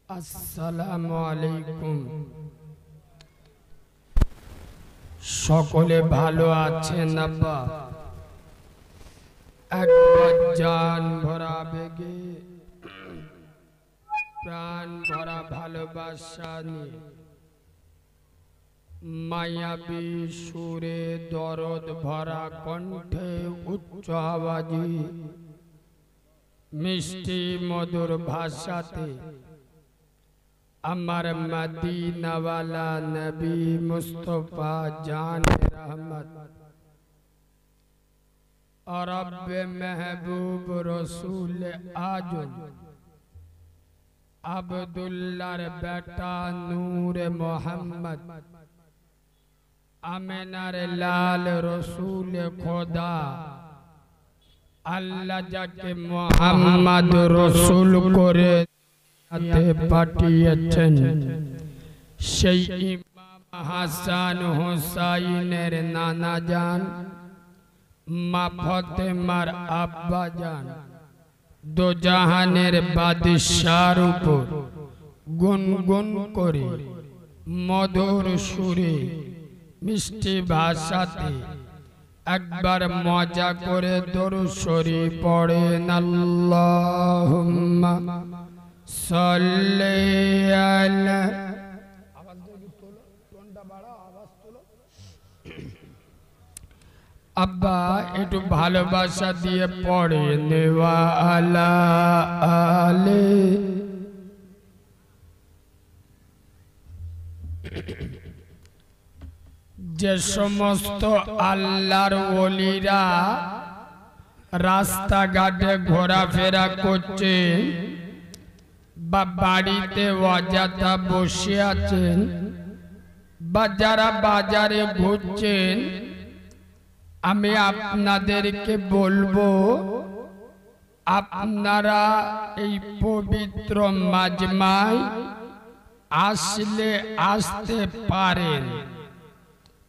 আসসালামু আলাইকুম। সকলে ভালো আছেন আব্বা? একবার জান ভরা বেগে প্রাণ ভরা ভালোবাসা নিয়ে মায়াবী সুরে দরদ ভরা কণ্ঠে উচ্চ আওয়াজে মিষ্টি মধুর ভাষাতে আমার মদিনাওয়ালা নবী মুস্তফা জান रहमत और रब महबूब रसूल आजम अब्दुल्लार बेटा नूर मोहम्मद आमिनार लाल रसूल खुदा अल्लाह जाके मोहम्मद रसूल करे पाठिয়েছেন সেই ইমাম হাসান হুসাইনের নানা জান মা ফাতেমার আব্বা জান দো জাহানের বাদশার উপর গুনগুন করে মধুর সুরে মিষ্টি ভাষাতে একবার মজা করে দরুদ শরীফ পড়েন। আল্লাহুম্মা সাল্লি আলা আব্বা একটু ভালোবাসা দিয়ে পড়েন ওয়া আলা আলে। যে সমস্ত আল্লাহর ওলিরা রাস্তাঘাটে ঘোরাফেরা করছে বা বাড়িতে অযথা বসে আছেন বা যারা বাজারে ঘুরছেন, আমি আপনাদেরকে বলবো আপনারা এই পবিত্র মাজমায় আসলে আসতে পারেন,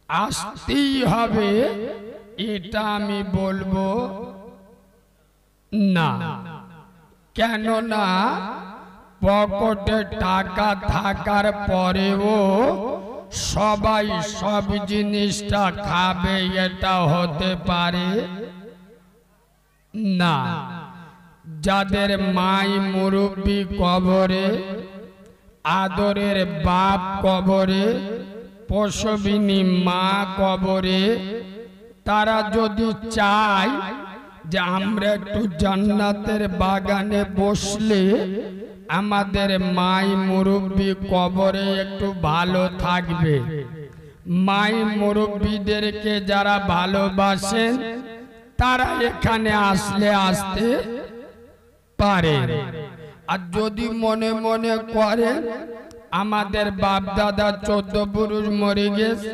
আসতেই হবে এটা আমি বলবো না। কেননা পকেটে টাকা থাকার পরেও সবাই সব জিনিসটা খাবে এটা হতে পারে না। যাদের মাই মুরব্বী কবরে, আদরের বাপ কবরে, প্রসবিনী মা কবরে, তারা যদি চায় যে আমরা একটু জান্নাতের বাগানে বসলে আমাদের মাই মুরব্বী কবরে একটু ভালো থাকবে, মাই মুরব্বীদেরকে যারা ভালোবাসেন তারা এখানে আসলে আসতে পারে। আর যদি মনে মনে করে আমাদের বাপ দাদা 14 পুরুষ মরে গেছে,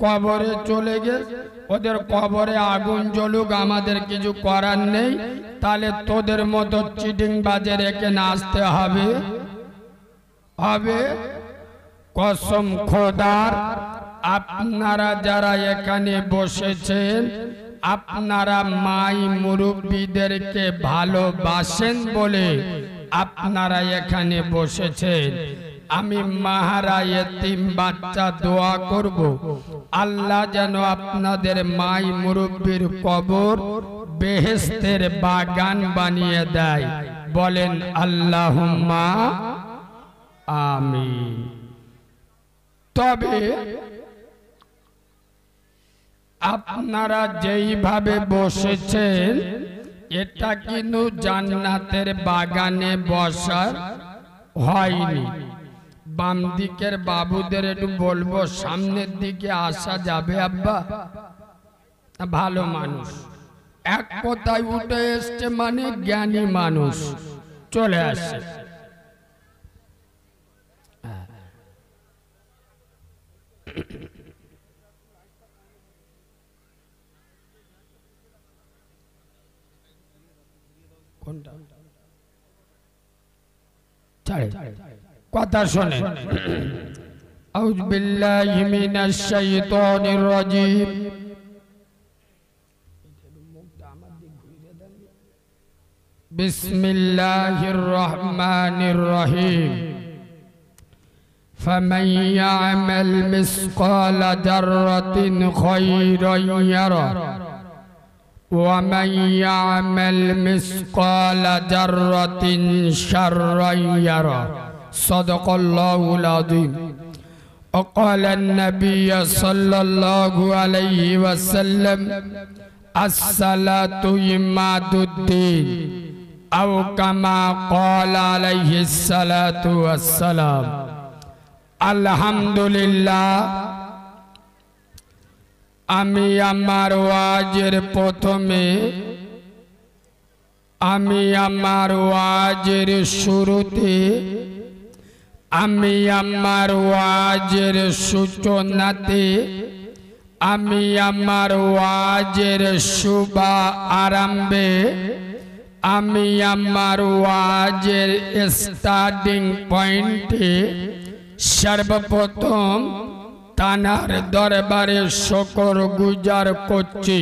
কবরে চলে গেছে, ওদের কবরে আগুন জ্বলুক, আমাদের কিছু করার নেই, তাহলে তোদের মতো চিটিং বাজে এখানে আসতে হবে। কসম খোদার, আপনারা যারা এখানে বসেছেন আপনারা মাই মুরব্বীদেরকে ভালোবাসেন বলে আপনারা এখানে বসেছেন। আমি মাহারা এতিম বাচ্চা দোয়া করব আল্লাহ যেন আপনাদের মাই মুরব্বীর কবর বেহেশতের বাগান বানিয়ে দেয়। বলেন আল্লাহুম্মা আমিন। তবে আপনারা যেইভাবে বসেছেন এটা কিন্তু জান্নাতের বাগানে বসার হয়নি। বাম দিকের বাবুদের একটু বলবো সামনের দিকে আসা যাবে আব্বা? ভালো মানুষ এক কথায় উঠে এসছে মানে জ্ঞানী মানুষ চলে আসে। কথা শোনে। আউযু বিল্লাহি মিনাশ শাইতানির রাজীম। বিসমিল্লাহির রহমানির রহিম। فمن يعمل مثقال ذرة خيرا يره ومن يعمل مثقال ذرة شرا يره صدق الله العظيم وقال النبي صلى الله عليه وسلم الصلاة عماد الدين أو كما قال عليه الصلاة والسلام الحمد لله আমি আমার ওয়াজের প্রথমে আমি আমার ওয়াজের শুরুতে আমি আমার ওয়াজের সূচনাতে আমি আমার ওয়াজের শুভ আরম্ভে আমি আমার ওয়াজের স্টার্টিং পয়েন্টে সর্বপ্রথম তানার দরবারে শুকর গুজার করছি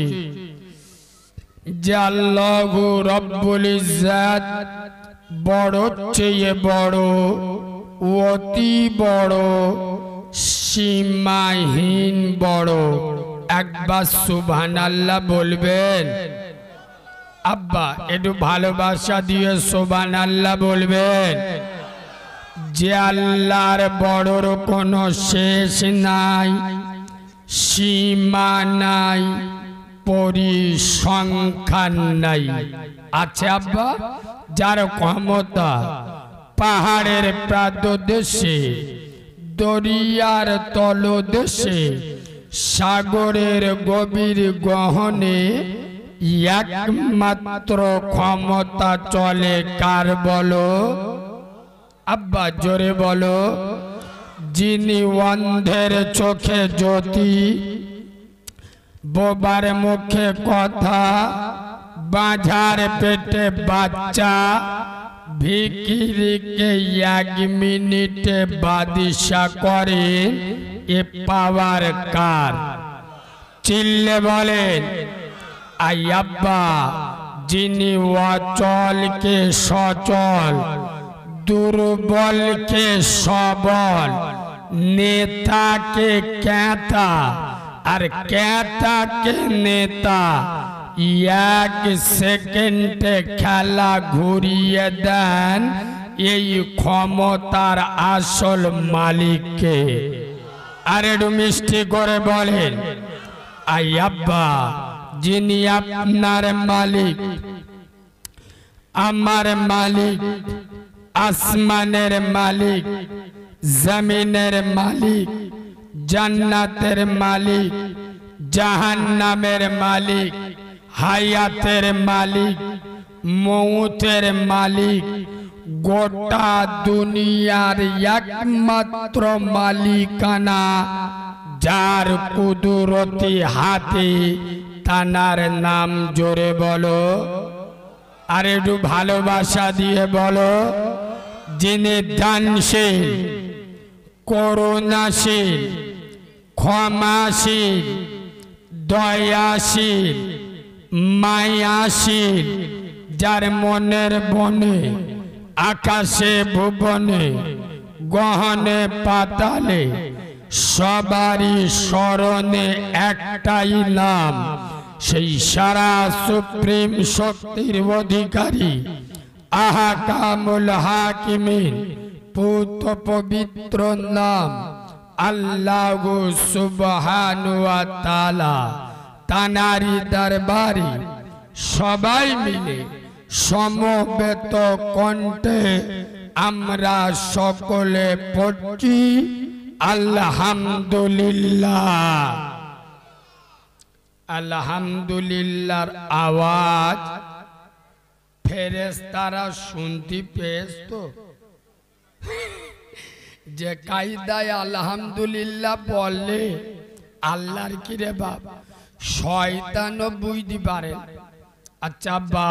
যে আল্লাহ রব্বুল ইজ্জত বড় চেয়ে বড় অতি বড় সীমাহীন বড় একবার সুবহানাল্লাহ বলবেন আব্বা একটু ভালোবাসা দিয়ে সুবহানাল্লাহ বলবেন যে আল্লাহর বড়র কোনো শেষ নাই সীমা নাই পরিসংখ্যান নাই আছে আব্বা যার ক্ষমতা পাহাড়ের প্রান্তদেশে দরিয়ার তলদেশে সাগরের গভীর গহনে একমাত্র ক্ষমতা চলে কার বলো আব্বা জোরে বলো যিনি অন্ধের চোখে জ্যোতি বোবার মুখে কথা বাঁঝার পেটে বাচ্চা ভিখিরিকে এক মিনিটে বাদিশা করেন এ পাওয়ার কার চিল্লে বলেন আই আব্বা যিনি অচলকে সচল দুর্বলকে সবল নেতাকে ক্যাতা আর ক্যাতাকে নেতা এক সেকেন্ডে খেলা ঘুরিয়ে দেন এই ক্ষমতার আসল মালিককে আর একটু মিষ্টি করে বলেন আই আব্বা যিনি আপনার মালিক আমার মালিক আসমানের মালিক জমিনের মালিক জান্নাতের মালিক জাহান্নামের মালিক হায়াতের মালিক মৌতের মালিক গোটা দুনিয়ার একমাত্র মালিকানা যার কুদরতি হাতে তানার নাম জোরে বলো আর একটু ভালোবাসা দিয়ে বলো যিনি দানশীল করুণাশীল ক্ষমাশীল দয়াশীল মায়াশীল যার মনের বনে আকাশে ভুবনে গহনে পাতালে সবারই স্মরণে একটাই নাম সেই সারা সুপ্রিম শক্তির অধিকারী আহকামুল হাকিমিন পুত পবিত্র নাম আল্লাহ সুবহানাহু ওয়া তাআলা তানারি দরবারে সবাই মিলে সমবেত কণ্ঠে আমরা সকলে পড়ছি আলহামদুলিল্লাহ আলহামদুলিল্লাহর আওয়াজ ফেরেশতারা শুনতে পেয়েছ তো যে কায়দায় আলহামদুলিল্লাহ বললে আল্লাহর কি রে বাপ শয়তানও বুঝতে পারে আচ্ছা বা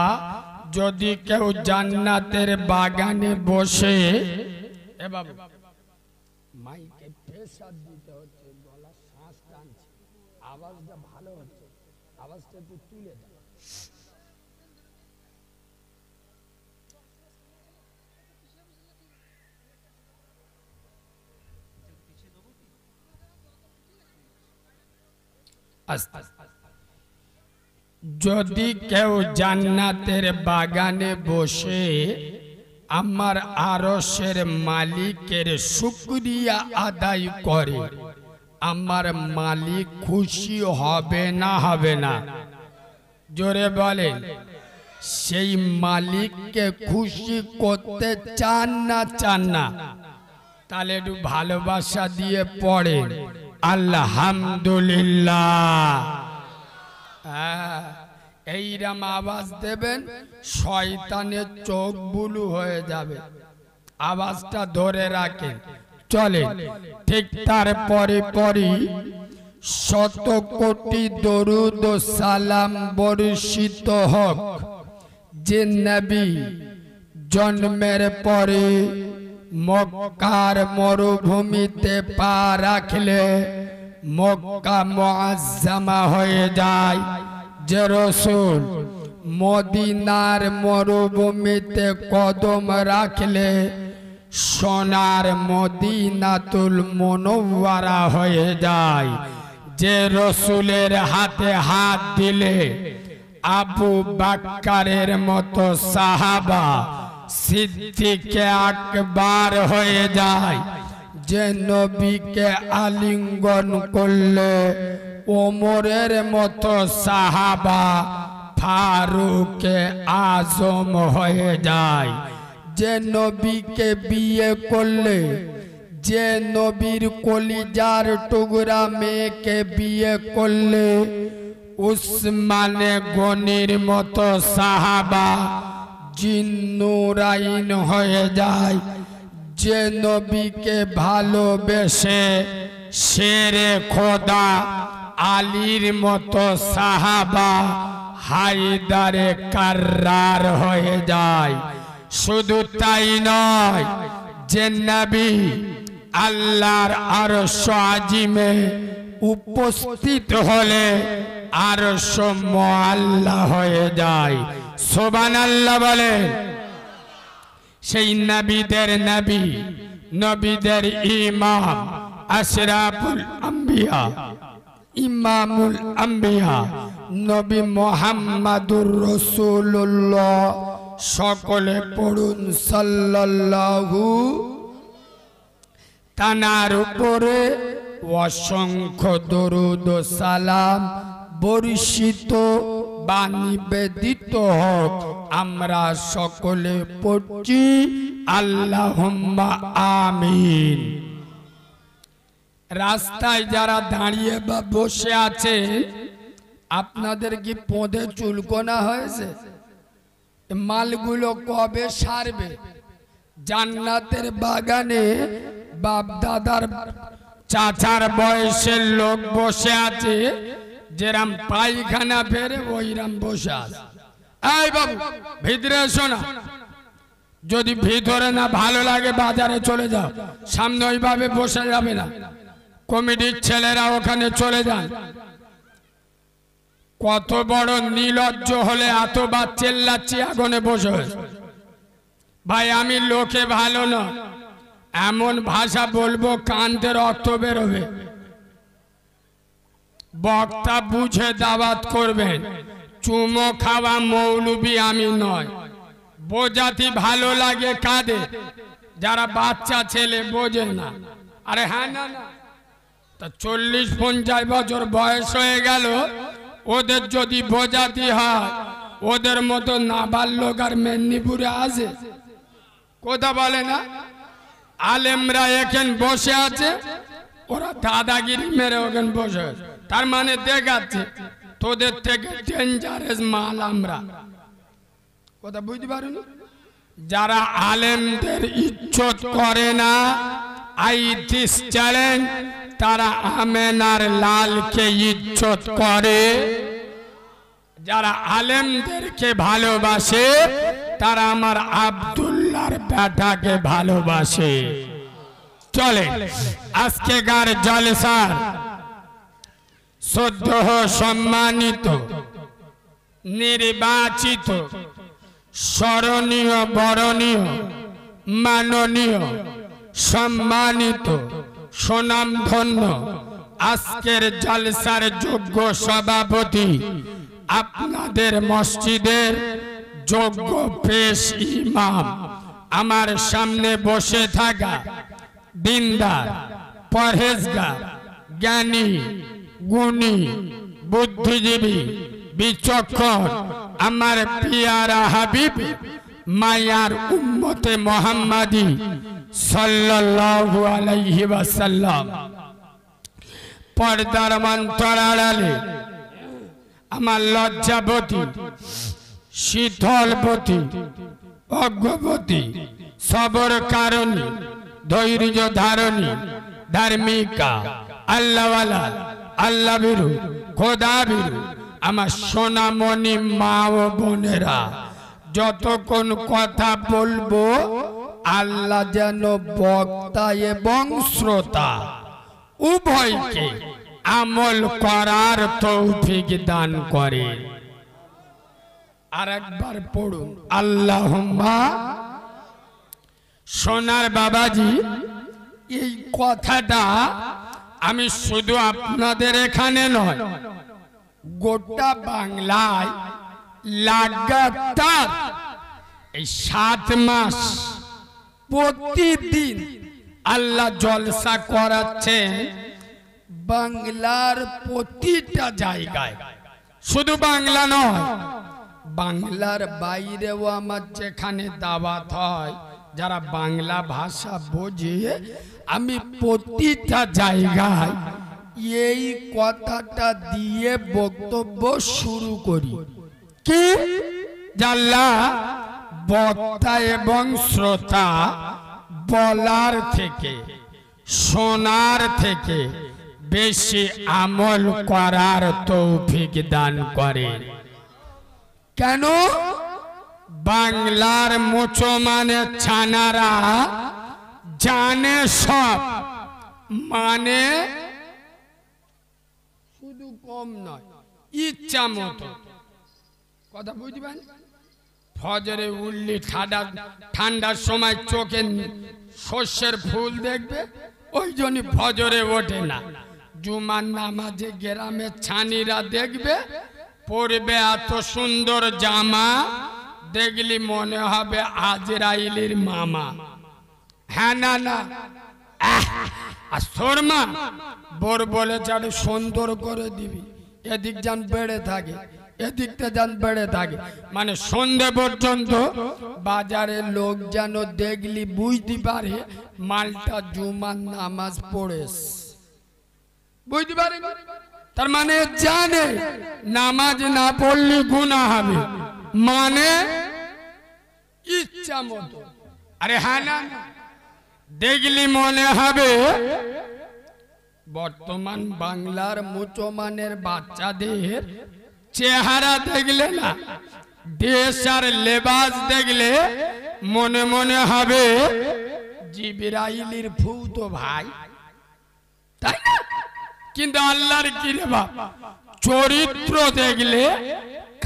যদি কেউ জান্নাতের বাগানে বসে এ বাবু মাইকে প্রেসার দিতে হচ্ছে গলা শ্বাস টানছে আওয়াজটা ভালো হচ্ছে আওয়াজটা একটু তুলে দাও যদি কেউ জান্নাতের বাগানে বসে আমার আরশের মালিকের শুকরিয়া আদায় করে, আমার মালিক খুশি হবে না হবে না? জোরে বলেন। সেই মালিককে খুশি করতে চান না চান না? তাহলে একটু ভালোবাসা দিয়ে পড়ে আলহামদুলিল্লাহ। এইরকম আওয়াজ দেবেন, শয়তানের চোখ বুলু হয়ে যাবে। আওয়াজটা ধরে রাখেন, চলে। ঠিক তারপরে পরে শত কোটি দরুদ ও সালাম বর্ষিত হোক যে নবী জন্মের পরে মক্কার মরুভূমিতে পা রাখলে মক্কা মুআজ্জামা হয়ে যায়, যে রাসূল মদিনার মরুভূমিতে কদম রাখলে সোনার মদিনাতুল মুনাওয়ারা হয়ে যায়, যে রাসূলের হাতে হাত দিলে আবু বকরের মতো সাহাবা সিদ্দিকে আকবার হয়ে যায়, যে নবীকে আলিঙ্গন করলে ওমরের মতো সাহাবা ফারুকে আজম হয়ে যায়, যে নবীকে বিয়ে করলে, যে নবীর কলিজার টুকরা মেয়েকে বিয়ে করলে উসমানে গনির মতো সাহাবা জিন্নুরাইন হয়ে যায়, যে নবীকে ভালোবেসে শেরে খোদা আলীর মতো সাহাবা হায়দারে কাররার হয়ে যায়। শুধু তাই নয়, যে নবী আল্লাহর আরশ আজিমে উপস্থিত হলে আরশ মুআল্লা হয়ে যায়। সুবহানাল্লাহ বলেন। সেই নবীদের নবী, নবীদের ইমাম, আশরাফুল আম্বিয়া, ইমামুল আম্বিয়া নবী মুহাম্মাদুর রাসূলুল্লাহ, সকলে পড়ুন সাল্লাল্লাহু। তানার উপরে অসংখ্য দরুদ ও সালাম বর্ষিত বা নিবেদিত হোক। আমরা সকলে পড়ছি আল্লাহুম্মা আমিন। রাস্তায় যারা দাঁড়িয়ে বা বসে আছে, আপনাদের কি পদে চুলকোনা হয়েছে? মালগুলো কবে সারবে? জান্নাতের বাগানে বাপ দাদার চাচার বয়সের লোক বসে আছে, যেরাম পায়খানা ফেরে ওইরাম বসে আছে। এই বাবু ভিতরে এসো না, যদি ভিতরে না ভালো লাগে বাজারে চলে যাও, সামনে ওইভাবে বসে যাবে না। কমিটির ছেলেরা ওখানে চলে যান। কত বড় নির্লজ্জ হলে এতবার চেল্লাচ্ছি আগুনে বসে। ভাই আমি লোকে ভালো না, এমন ভাষা বলবো কানতে রক্ত বেরোবে। বক্তা বুঝে দাওয়াত করবেন। চুমো খাওয়া মৌলবি আমি নয়। বোঝাতে ভালো লাগে কাঁদে, যারা বাচ্চা ছেলে বোঝে না। আরে হ্যাঁ না না, তা 40-50 বছর বয়স হয়ে গেল, ওদের যদি বোঝাতে হয়, ওদের মতো নাবালক আর মেদিনীপুরে আছে? কথা বলে না। আলেমরা এখানে বসে আছে, ওরা দাদাগিরি মেরে ওখানে বসে আছে। তার মানে দেখাচ্ছে তোদের থেকে ডেঞ্জারাস মাল আমরা। কথা বুঝতে পারুন? যারা আলেমদের ইজ্জত করে না, আই দিস চ্যালেঞ্জ, তারা আমেনার লালকে ইজ্জত করে। যারা আলেমদেরকে ভালোবাসে, তারা আমার আব্দুল্লাহর বেটাকে ভালোবাসে। চলে আজকেকার জলসার সদ্য সম্মানিত, নির্বাচিত, স্মরণীয়, বরণীয়, মাননীয়, সম্মানিত, সুনামধন্য আজকের জলসার যোগ্য সভাপতি আপনাদের মসজিদের যোগ্য পেশ ইমাম আমার সামনে বসে থাকা দিনদার পরহেজগার জ্ঞানী গুণী বুদ্ধিজীবী বিচক্ষণ আমার পিয়ারা হাবিব মায়ার উম্মতে মুহাম্মাদি সাল্লাল্লাহু আলাইহি ওয়াসাল্লাম পর্দার অন্তরালে আমার লজ্জাবতী শীতলবতী অজ্ঞবতী সবর কারণী ধৈর্য ধারণী ধার্মিকা আল্লাহওয়ালা আল্লাহ বিরু খোদা বিরু আমার সোনামণি মা ও বোনেরা যতক্ষণ কথা বলবো আল্লাহ যেন বক্তা এবং শ্রোতা উভয়কে আমল করার তৌফিক দান করে। আর একবার পড়ুন আল্লাহুম্মা। সোনার বাবাজি, এই কথাটা আমি শুধু আপনাদের এখানে নয়, গোটা বাংলায় লাগাতার এই 7 মাস প্রতিদিন আল্লাহ জলসা করাচ্ছেন বাংলার প্রতিটা জায়গায়। শুধু বাংলা নয়, বাংলার বাইরেও আমার যেখানে দাওয়াত হয়, যারা বাংলা ভাষা বোঝে, আমি প্রতিটা জায়গায় এই কথাটা দিয়ে বক্তব্য শুরু করি কি জাল্লা বক্তা এবং শ্রোতা বলার থেকে শোনার থেকে বেশি আমল করার তৌফিক দান করে। কেন? বাংলার মুসলমানের ছানারা জানে সব, মানে শুধু কম নয়, ইচ্ছা মতো কথা বুঝবেন। ফজরে উল্লি ঠান্ডার সময় চোখে শস্যের ফুল দেখবে, ওই জন্য ফজরে ওঠে না। জুমার নামাজে গ্রামের ছানিরা দেখবে পরবে এত সুন্দর জামা, দেখলি মনে হবে আজরাইলের মামা। হ্যাঁ না না, আর শর্মা বোর বলে চাড়ে সুন্দর করে দিবি, এদিক যান বেড়ে থাকে, এদিকটা যান বেড়ে থাকে, মানে সন্ধে পর্যন্ত বাজারে লোক যেন দেখলি বুঝতে পারে মালটা জুমার নামাজ পড়েস, বুঝতে পারে। তার মানে জানে নামাজ না পড়লে গুনাহ হবে, মানে ইচ্ছা মতো। আরে হ্যাঁ না, দেখলি মনে হবে। বর্তমান বাংলার মুসলমানের বাচ্চাদের চেহারা দেখলে না, দেশ আর লেবাস দেখলে মনে মনে হবে জিবরাইলের ফুতো ভাই, তাই না? কিন্তু আল্লাহর কি রে বাপ, চরিত্র দেখলে,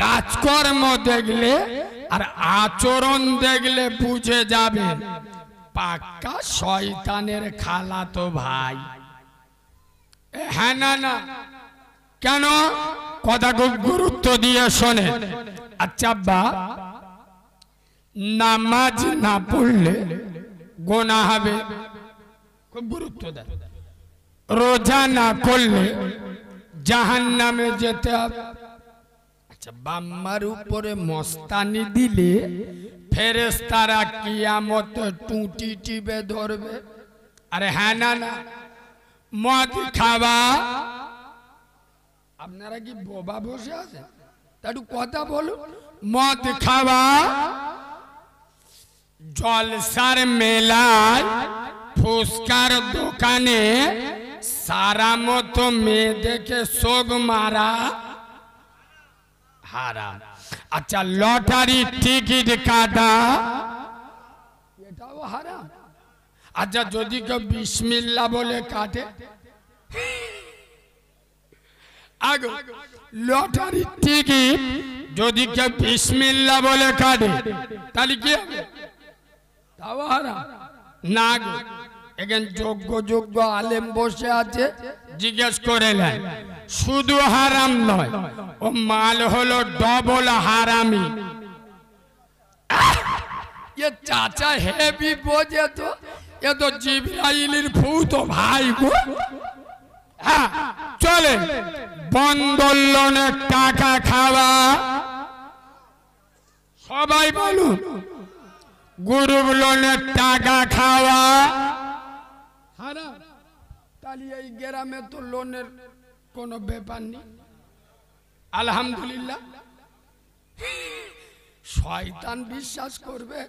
কাজকর্ম দেখলে আর আচরণ দেখলে বুঝে যাবে পাক্কা শয়তানের খালাতো ভাই। হ্যাঁ না না, কেন? কথা খুব গুরুত্ব দিয়ে শোনে। আচ্ছা বা নামাজ না পড়লে গোনা হবে, খুব গুরুত্ব দেয়। রোজা না করলে জাহান্নামে যেতে হবে। আচ্ছা, বাম্মার উপরে মস্তানি দিলে ফেরেশতারা কিয়ামতে টুটি টিপে ধরবে। আরে হ্যাঁ না না, মদ খাওয়া, আপনারা কি বোবা বসে আছেন? একটু কথা বলুন। মদ খাওয়া, জলসার মেলায়, ফুসকার দোকানে সারা মতো মেয়ে দেখে শোক মারা হারাম। আচ্ছা, লটারি টিকিট কাটা, এটাও হারাম। আচ্ছা, যদি কেউ বিসমিল্লাহ বলে কাটে, আগে লটারি টিকিট যদি কেউ বিসমিল্লাহ বলে কাটে, তাহলে কি হবে? তাও হারাম না গো। এখানে যোগ্য যোগ্য আলেম বসে আছে, জিজ্ঞেস করেলেন শুধু হারাম নয়, ও মাল হলো ডবল হারামি। এ চাচা হেভি বোঝে তো, এ তো জিবরাইলের ফুতো ভাই গো। হ্যাঁ চলে, বন্ধন লোনের টাকা খাওয়া, সবাই বলুন, গ্রুপ লোনের টাকা খাওয়া হারাম। তাহলে এই গ্রামে তো লোনের কোনো ব্যাপার নেই, আলহামদুলিল্লাহ। শয়তান বিশ্বাস করবে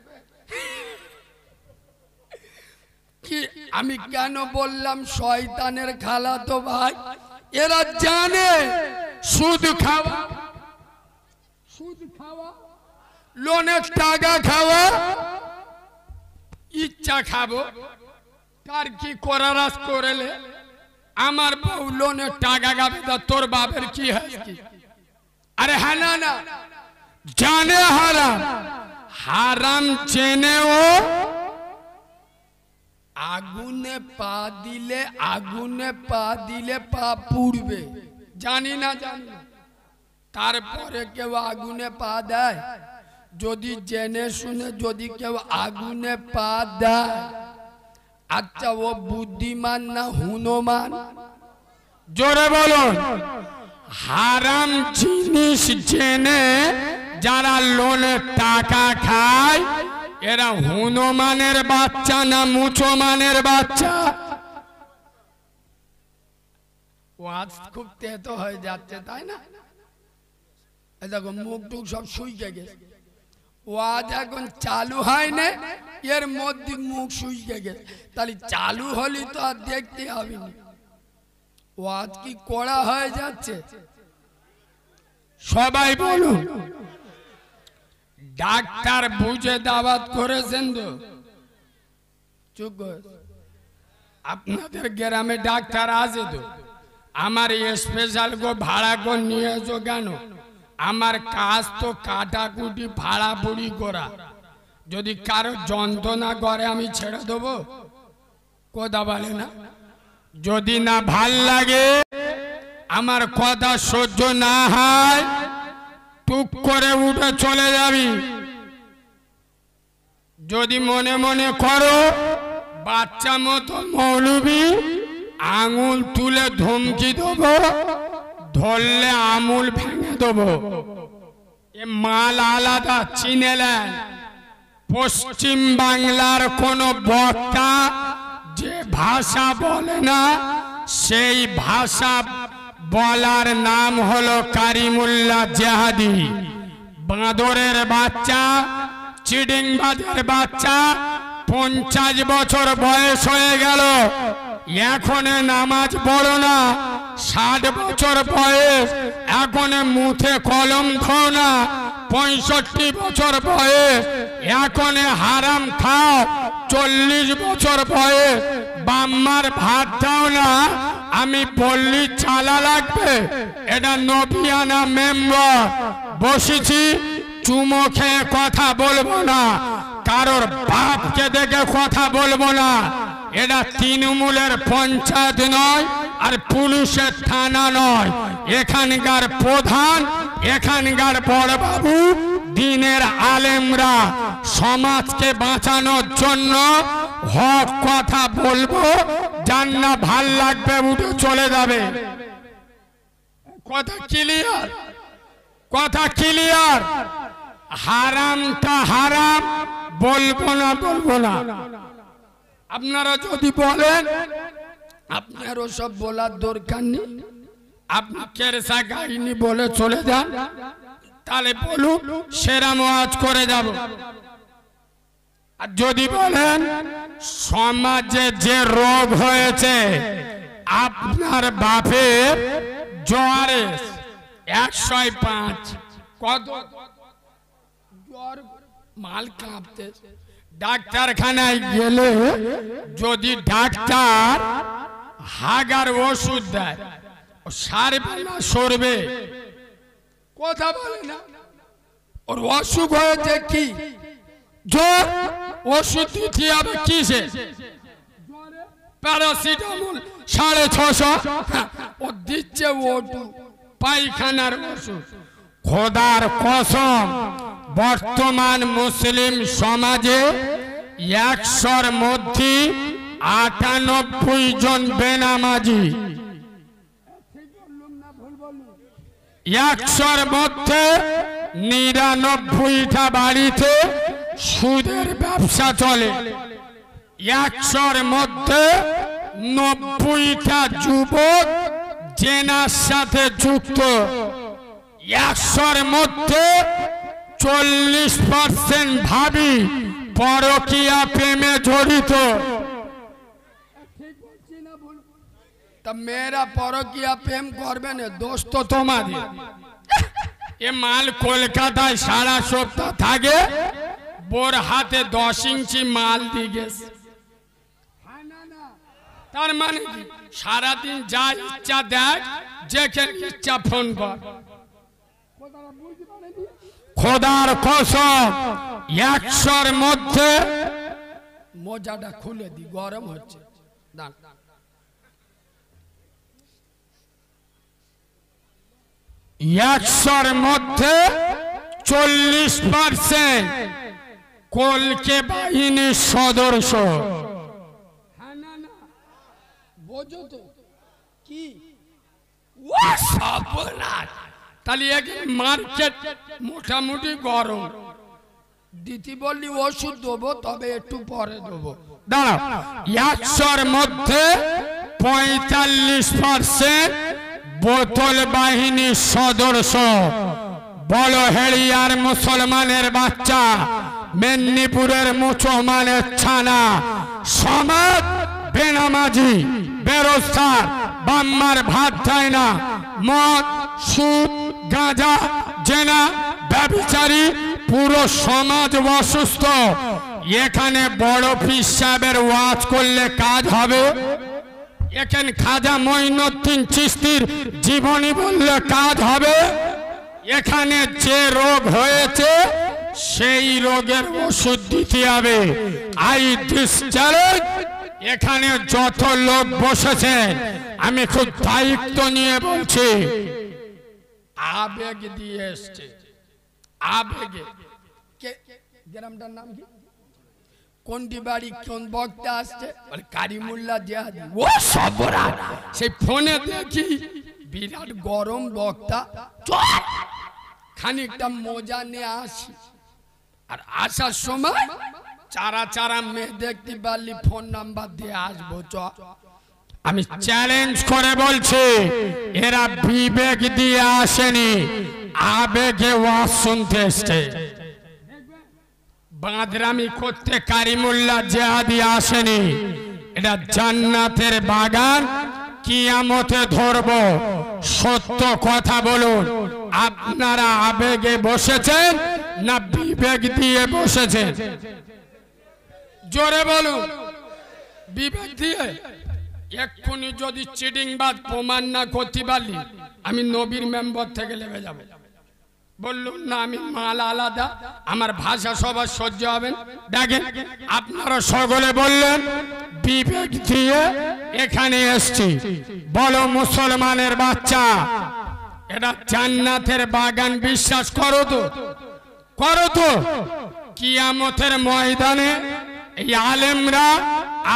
কি? আমি কেন বললাম শয়তানের খালা তো ভাই? এরা জানে সুদ খাওয়া, সুদ খাওয়া, লোনের টাকা খাওয়া, ইচ্ছা খাবো, কার কি করার আজ করেলে আমার বউ লোনের টাকা খাবে, তা তোর বাপের কি হয় কি? আরে হ্যাঁ না না, জানে হারাম, হারাম জেনেও আগুনে পা দিলে, আগুনে পা দিলে পা পুড়বে, জানি না জানি না, তারপরে কেউ আগুনে পা দেয়? যদি জেনে শুনে যদি কেউ আগুনে পা দেয়, আচ্ছা ও বুদ্ধিমান না হুনমান? জোরে বলুন। হারাম জিনিস জেনে যারা লোনের টাকা খায়, এরা হুনমানের বাচ্চা না মুসলমানের বাচ্চা? ওয়াজ খুব তেতো হয়ে যাচ্ছে তাই না? দেখো মুখ টুক সব শুইকে গেছে, ওয়াজ এখন চালু হয় না, এর মধ্যে মুখ শুইকে গেছে। তাহলে চালু হলি তো আর দেখতে হবে না, ওয়াজ কি কড়া হয়ে যাচ্ছে? সবাই বলুন। ডাক্তার বুঝে দাওয়াত করেছেন তো? চুপ কর। আপনাদের গ্রামে ডাক্তার আছে তো? আমার স্পেশাল গো ভাড়া করে নিয়ে এসো কেন? আমার কাজ তো কাটাকুটি ফাড়াফুড়ি করা, যদি কারো যন্ত্রণা করে আমি ছেড়ে দেবো? কথা বলে না? যদি না ভাল লাগে, আমার কথা সহ্য না হয়, টুক করে উঠে চলে যাবি। যদি মনে মনে করো বাচ্চা মতো মৌলবি, আঙুল তুলে ধমকি দেবো, ধরলে আমুল ভেঙে দেবো। এ মাল আলাদা চিনেলেন। পশ্চিম বাংলার কোন বক্তা যে ভাষা বলে না, সেই ভাষা বলার নাম হলো কারিমুল্লাহ জেহাদি। বাঁদরের বাচ্চা, চিডিংবাজের বাচ্চা, 50 বছর বয়স হয়ে গেল, এখন নামাজ পড়ো না। 60 বছর বয়স, এখন মুখে কলম খাও না। 65 বছর বয়স, এখন হারাম খাও। 40 বছর বয়স, বাম্মার ভাত দাও না। আমি বললি চালা লাগবে? এটা নবিয়ানা মেম্বার, বসেছি, চুমো খেয়ে কথা বলবো না, কারোর বাপকে দেখে কথা বলবো না। এটা তৃণমূলের পঞ্চায়েত নয়, আর পুলিশের থানা নয়। এখানকার প্রধান, এখানকার বড়বাবু, দিনের আলেমরা সমাজকে বাঁচানোর জন্য হক কথা বলবো। যার না ভাল লাগবে উঠে চলে যাবে। কথা ক্লিয়ার? কথা ক্লিয়ার? হারামটা হারাম, বলবো না, বলবো না। আপনারা যদি বলেন আপনারও সব বলার দরকার নেই, আপনি কেরসা গাইনি বলে চলে যান, তাহলে বলুন, সেরা ওয়াজ করে যাব। আর যদি বলেন সমাজে যে রোগ হয়েছে, আপনার বাপের জ্বরে 105, কত জ্বর, মাল কাঁপতে, ডাক্তারখানায় গেলে যদি ডাক্তার হাগার ওষুধ দেয়, সারবে না সরবে? কথা বলে না। ওর অসুখ হয়েছে কি? জ্বর, ওষুধ দিতে হবে কিসে? প্যারাসিটামল 650, ও দিচ্ছে ওটু পায়খানার ওষুধ। খোদার কসম, বর্তমান মুসলিম সমাজে 100-র মধ্যে 98 জন বেনামাজি, 100-র মধ্যে 99টা বাড়িতে সুদের ব্যবসা চলে, 100-র মধ্যে 90টা যুবক জেনার সাথে যুক্ত, 100-র মধ্যে 40% ভাবি পরকীয়া প্রেমে জড়িত। তা মেয়েরা পরকীয়া প্রেম করবে না, দোষ তো তোমাদের। এ মাল কলকাতায় সারা সপ্তাহ থাকে, বোর হাতে 10 ইঞ্চি মাল দিয়ে গেছে। তার মানে কি সারাদিন যা ইচ্ছা দেখ, যেখানে ইচ্ছা ফোন কর। খোদার কসম, 100-র মধ্যে মোজাটা খুলে দি, গরম হচ্ছে। 100-র মধ্যে 40% কলকে বাহিনীর সদস্য। বোঝো তো কি তাহলে মার্কেট মোটামুটি গরম। দিতি বললি ওষুধ দেবো, তবে একটু পরে দেবো, দাঁড়াও। 100-র মধ্যে 45% বোতল বাহিনীর সদস্য। বলো হেড়িয়ার মুসলমানের বাচ্চা, মেদিনীপুরের মুসলমানের ছানা, সমাজ বেনামাজি, বেরোজগার, বাম্মার ভাত খায় না, মদ, সুদ, গাঁজা, জেনা, ব্যভিচারী, পুরো সমাজ অসুস্থ। এখানে বড় পীর সাহেবের ওয়াজ করলে কাজ হবে? এখানে খাজা মঈনুদ্দিন চিশতির জীবনী বললে কাজ হবে? এখানে যে রোগ হয়েছে সেই রোগের ওষুধ দিতে হবে। I this challenge. এখানে যত লোক বসেছেন, আমি খুব দায়িত্ব নিয়ে বলছি, আবেগ দিয়ে এসছে, আবেগে। গ্রামটার নাম কি? কোনটি বাড়ি, কোন বক্তা আসছে? কারিমুল্লাহ জিহাদি। ও সবরা, সেই ফোনে দেখি বিরাট গরম বক্তা, খানিকটা মজা নিয়ে আসি। আর আসার সময় চারা চারা মেয়ে দেখতে পারলি ফোন নাম্বার দিয়ে আসবো। আমি চ্যালেঞ্জ করে বলছি, এরা বিবেক দিয়ে আসেনি, আবেগে ওয়াজ শুনতে এসছে। বাঁদরামি করতে কারিমুল্লাহ জিহাদি আসেনি। এটা জান্নাতের বাগান, কিয়ামতে ধরবো। সত্য কথা বলুন, আপনারা আবেগে বসেছেন না বিবেক দিয়ে বসেছেন? জোরে বলুন। বিবেক দিয়ে? এক্ষুনি যদি চিটিংবাজ প্রমাণ না করতে পারলি, আমি নবীর মেম্বার থেকে লেগে যাব। বললুন না আমি মাল আলাদা, আমার ভাষা সবার সহ্য হবে। দেখেন আপনারা সকলে বললেন বিবেক দিয়ে এখানে এসছি। বলো মুসলমানের বাচ্চা, এটা জান্নাতের বাগান বিশ্বাস করো তো? করো তো? কিয়ামতের ময়দানে এই আলেমরা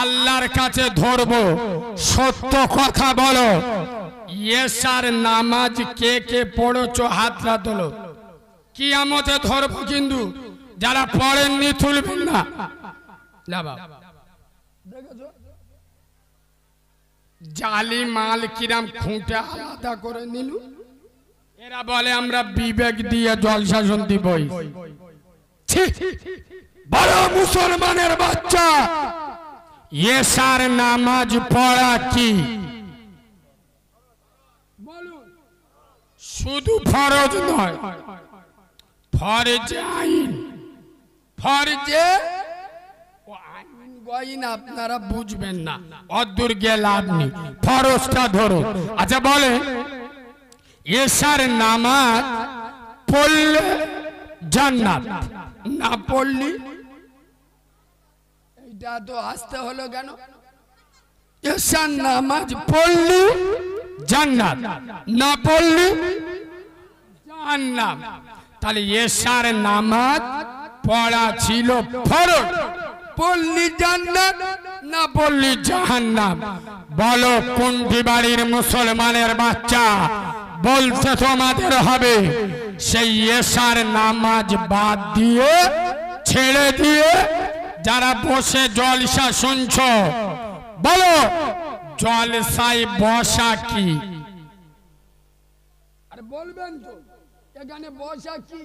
আল্লাহর কাছে ধরবো। সত্য কথা বলো, এশার নামাজ কে কে পড়েছো হাতটা তোলো। কিয়ামতে ধরবো, কিন্তু যারা পড়েননি তুলবেন না। জালি মাল কিরাম খুঁটে আলাদা করে নিল। এরা বলে আমরা বিবেক দিয়ে জলসা শুনতে বই। বড় মুসলমানের বাচ্চা, এশার নামাজ পড়া কি শুধু ফরজ নয়, ফরজে আইন। ফরজে আইন গইন আপনারা বুঝবেন না, অদূর গিয়ে লাভ নেই। ফরজটা ধরো। আচ্ছা বলে এশার নামাজ পড়লে জান্নাত, না পড়লি? এইটা তো আসতে হলো কেন? এশার নামাজ পড়লি জান্নাত, না পড়লি জাহান্নাম। তাহলে এশার নামাজ পড়া ছিল ফরজ, পড়লি জান্নাত না পড়লি জাহান্নাম। বলো কোনটি বাড়ির মুসলমানের বাচ্চা বলতে তোমাদের হবে সেই এশার নামাজ বাদ দিয়ে ছেড়ে দিয়ে যারা বসে জলসা শুনছ, বলো জলসায় বসা কি? আরে বলবেন তো এখানে বসা কি?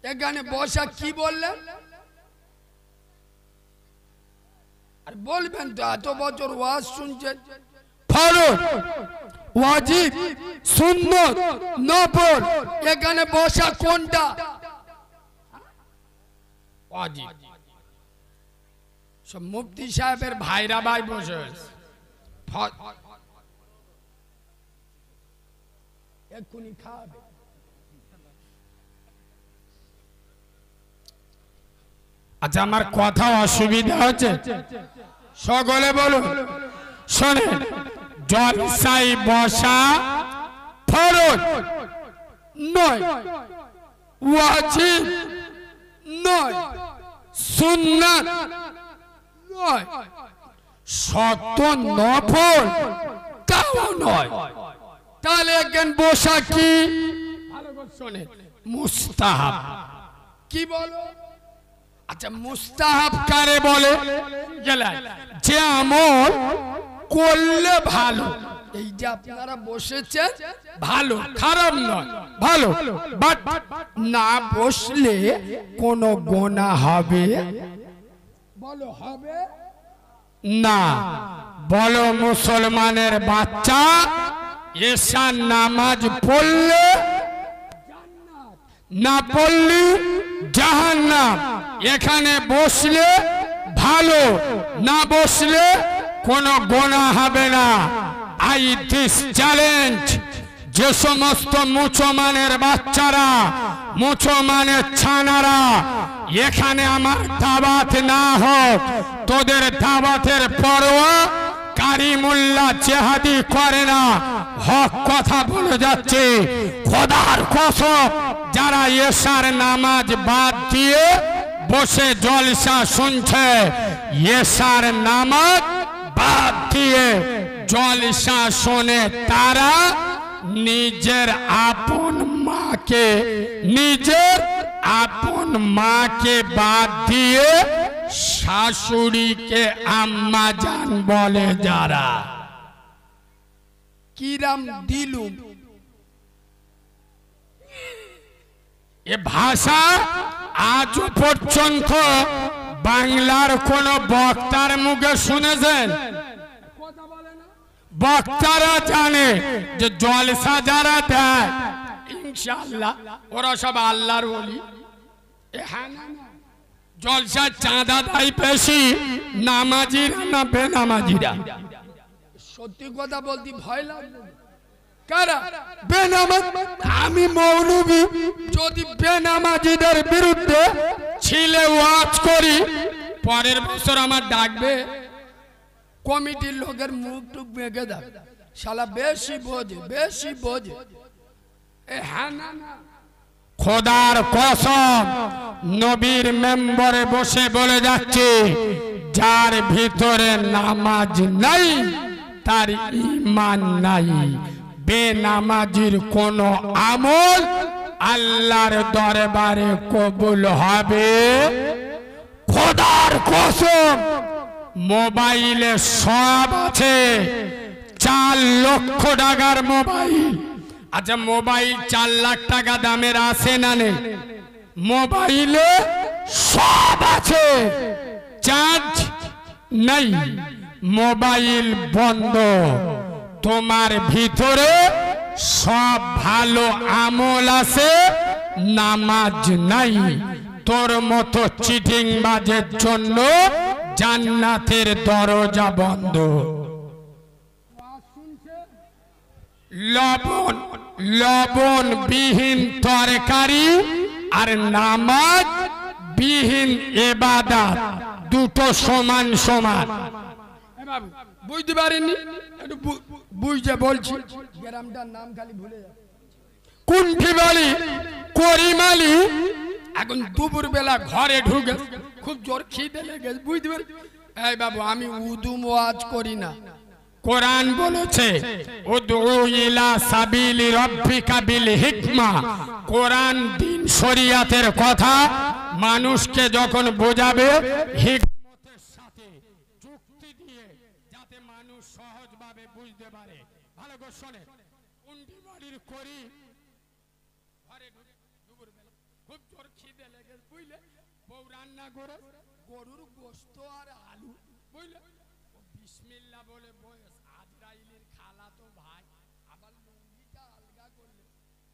এখানে বসা কি বললেন? আর বলবেন তো, এত বছর ওয়াজ শুনছেন। ফরজ, ওয়াজিব, সুন্নত, নফল, এখানে বসা কোনটা? ওয়াজিব। সব মুফতি সাহেবের ভাইরা ভাই বসে এক্ষুনি খাবে। আচ্ছা আমার কথা অসুবিধা হচ্ছে? সকলে বলুন। শোনে, জলসায় বসা ফরজ নয়, ওয়াজিব নয়, সুন্নাত নয়, শর্ত নফল তাও নয়। তাহলে একজন বসা কি? ভালো করে শোনে, মুস্তাহাব। কি বলো? আচ্ছা মুস্তাহাব কারে বলে? যে আমল করলে ভালো। এই যে আপনারা বসেছেন ভালো, খারাপ নয়, ভালো। বাট না বসলে কোনো গুনাহ হবে? বলো হবে না। বলো মুসলমানের বাচ্চা এশার নামাজ পড়লে জান্নাত, না পড়লে জাহান্নাম। এখানে বসলে ভালো, না বসলে কোনো গুনাহ হবে না। আই দিস চ্যালেঞ্জ, যে সমস্ত মুসলমানের বাচ্চারা, মুসলমানের ছানারা এখানে আমার দাওয়াত না হোক, তোদের দাওয়াতের পরোয়া কারিমুল্লাহ জেহাদি করে না, হক কথা বলে যাচ্ছে। খোদার কসম, যারা এশার নামাজ বাদ দিয়ে বসে জলসা শুনছে, এশার নামাজ বাদ দিয়ে জলসা শোনে, তারা নিজের আপন মাকে, নিজের আপন মাকে বাদ দিয়ে শাশুড়িকে আম্মা জান বলে। যারা কিরাম দিলুম, এ ভাষা আজ পর্যন্ত বাংলার কোন বক্তার মুখে শুনেছেন? বক্তারা জানে যে জলসা যারা দেয় ইনশাআল্লাহ ওরা সব আল্লাহর ওলি। জলসা চাঁদা দেয় বেশি নামাজিরা না বেনামাজিরা? সত্যি কথা বলতে ভয় লাগে। কারা বেনামাজ? আমি মৌলবি যদি বেনামাজিদের বিরুদ্ধে ছিলে ওয়াজ করি, পরের বছর আমার ডাকবে কমিটির লোকের মুখ টুক বেঁকে দেয়, শালা বেশি বোঝে, বেশি বোঝে। খোদার কসম, নবীর মেম্বরে বসে বলে যাচ্ছে, যার ভিতরে নামাজ নাই তার ঈমান নাই। বেনামাজির কোন আমল আল্লাহর দরবারে কবুল হবে? খোদার কসম, মোবাইলে সব আছে, 4 লক্ষ টাকার মোবাইল। আচ্ছা মোবাইল 4 লাখ টাকা দামের আছে না নেই? মোবাইলে সব আছে, চার্জ নাই, মোবাইল বন্ধ। তোমার ভিতরে সব ভালো আমল আছে, নামাজ নাই। তোর মতো চিটিং বাজের জন্য জান্নাতের দরজা বন্ধ। লবণ লবণ বিহীন তরকারি আর নামাজ বিহীন ইবাদত দুটো সমান সমান। বাবু বুঝতে পারেননি, একটু বুঝতে বলছি। গ্রামটার নাম খালি ভুলে যাও। কোনটি বলি? করিমালি। এখন দুপুর বেলা ঘরে ঢুকে খুব জোর খিদে লেগেছে, বুঝতে পারি। এই বাবু আমি উদু ওয়াজ করি না। কোরআন বলেছে উদউ ইলা সাবিলি রাব্বিকা বিল হিকমা। কোরআন দিন শরিয়াতের কথা মানুষকে যখন বোঝাবে হিকমতের সাথে যুক্তি দিয়ে, যাতে মানুষ সহজভাবে বুঝতে পারে। ভালো করে শুনে। কোনটি বাড়ির করি? ঘরে ঢুকে দুপুর বেলা খুব জোর খিদে লেগেছে, বুঝলে। বউ রান্না করে গরুর গোশত আর আলু, বুঝলে। ও বিসমিল্লাহ বলে বয়স আজরাইলের খালা তো ভাই, আবার লুঙ্গিটা আলগা করলে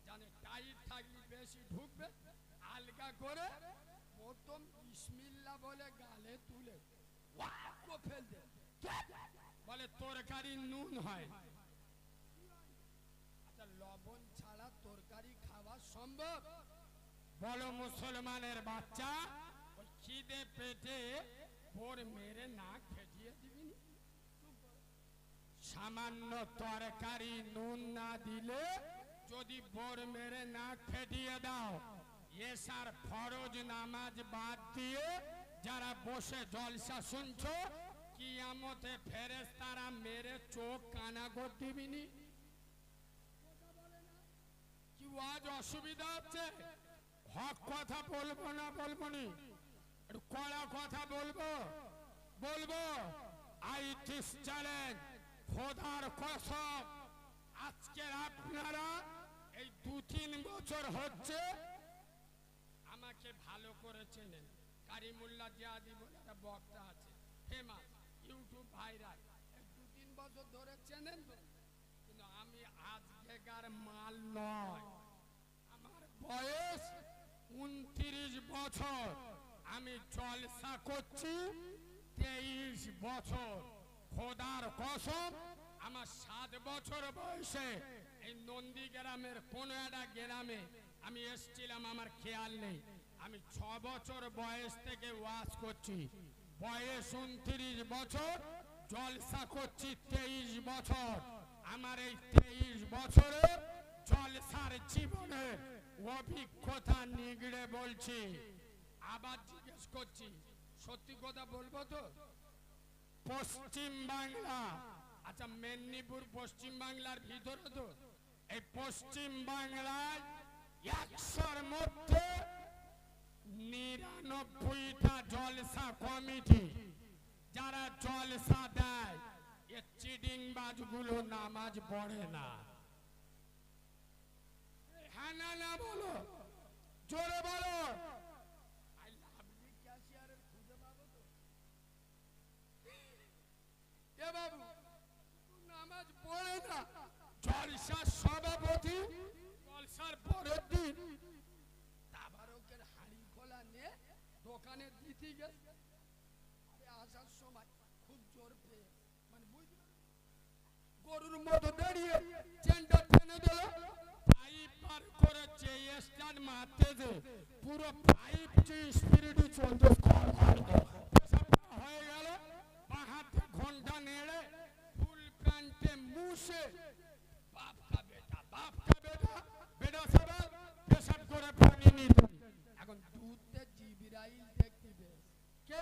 জানে টাইট থাকলে বেশি ঢুকবে, আলগা করে প্রথম বিসমিল্লাহ বলে গালে তুলে ওয়াকো ফেল দে, বলে তরকারি নুন হয়। আচ্ছা লবণ ছাড়া তরকারি খাওয়া সম্ভব? বলো মুসলমানের বাচ্চা, ওই খিদে পেটে বোর মেরে নাক ফেটিয়ে দিবি? সামান্য তরকারি নুন না দিলে যদি বোর মেরে নাক ফেটিয়ে দাও, এসার ফরজ নামাজ বাদ দিয়ে যারা বসে জলসা শুনছো, কিয়ামতে ফেরেশতারা মেরে চোখ কানা করে দিবিনি? কি আজ অসুবিধা হচ্ছে? হক কথা বলবো না বলবো নি? একটু কড়া কথা বলবো বলবো। আই দিস চ্যালেঞ্জ, খোদার কসম, আজকে আপনারা এই 2-3 বছর হচ্ছে আমাকে ভালো করে চেনেন। কারিমুল্লাহ জিয়াদি বলে একটা বক্তা আছে, ফেমাস, ইউটিউব ভাইরাল। 2-3 বছর ধরে চেনেন তো, কিন্তু আমি আজকেকার মাল নয়। আমার বয়স 29 বছর, আমি জলসা করছি 23 বছর। খোদার কসম, আমার 7 বছর বয়সে এই নন্দীগ্রামের কোন একটা গ্রামে আমি এসেছিলাম, আমার খেয়াল নেই। আমি 6 বছর বয়স থেকে ওয়াজ করছি। বয়স 29 বছর, জলসা করছি 23 বছর। আমার এই 23 বছরে জলসার জীবনে অভিজ্ঞতা নিগড়ে বলছি। আবার জিজ্ঞেস করছি, সত্যি কথা বলবো তো? পশ্চিম বাংলা, আচ্ছা মেদিনীপুর পশ্চিম বাংলার ভিতরে তো। এই পশ্চিম বাংলায় 100-র মধ্যে 99টা জলসা কমিটি যারা জলসা দেয়, এ চিডিং বাজগুলো নামাজ পড়ে না। হ্যাঁ না না বলো, জোরে বলো। নামাজ পড়ে না, জলসার সভাপতি জলসার পরের দিন তাবারকের হাড়ি খোলা নিয়ে দোকানে দিতে গেছে। আসার সময় খুব জোর পেয়ে, মানে বুঝতে গরুর মতো দাঁড়িয়ে চেনটা টেনে দিল, পাইপ পার করেছে, স্ট্যান্ড মারতেছে, পুরো পাইপ যে স্পিরিটে চলতে হয়ে গেল। বাহাতে ঘন্টা নেড়ে ফুল প্যান্টে মুছে বাপ কা বেটা, বাপ কা বেটা, বেটা সবাই পেশাব করে পানি নিতে। এখন দুধে জিবরাইল দেখতে পেয়েছে। কে?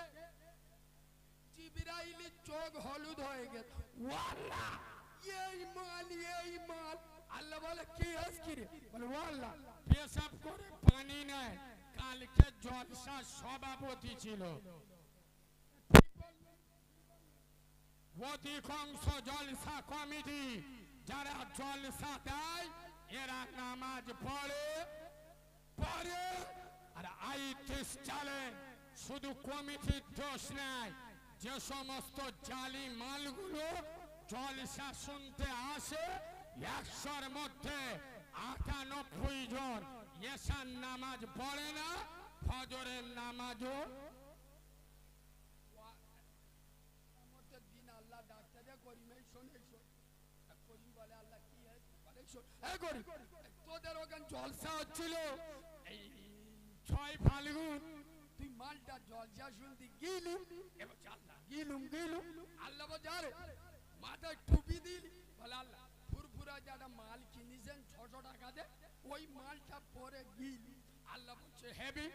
জিবরাইলের চোখ হলুদ হয়ে গেছে। ওয়াল্লাহ এই মাল, এই মাল। আল্লাহ বলে কি আজকিরে? বলে ওয়াল্লাহ পেশাব করে পানি নেয়। কালকে জলসা সভাপতি ছিল। অধিকাংশ জলসা কমিটি যারা জলসা দেয়, এরা নামাজ পড়ে পড়ে আর আইটিস চালে। শুধু কমিটির দোষ নাই, যে সমস্ত জালি মালগুলো জলসা শুনতে আসে, 100-র মধ্যে 98 জন এশার নামাজ পড়ে না, ফজরের নামাজও। দিন আল্লাহ ডাক্তারে করিমেই শোনে, করিম বলে আল্লাহ কি তোদের ওখানে জলসা হচ্ছিল এই 6 ফাল্গুন তুই মালটা জলসা শুনতি গিলি এবার আল্লাহ গিলুম গিলুম আল্লাহ বাজারে মাথায় টুপি দিলি বলে আল্লাহ ফুরফুরা যেটা মাল কিনেছেন 600 টাকা দে ওই মালটা পরে গিলি আল্লাহ বলছে হেভি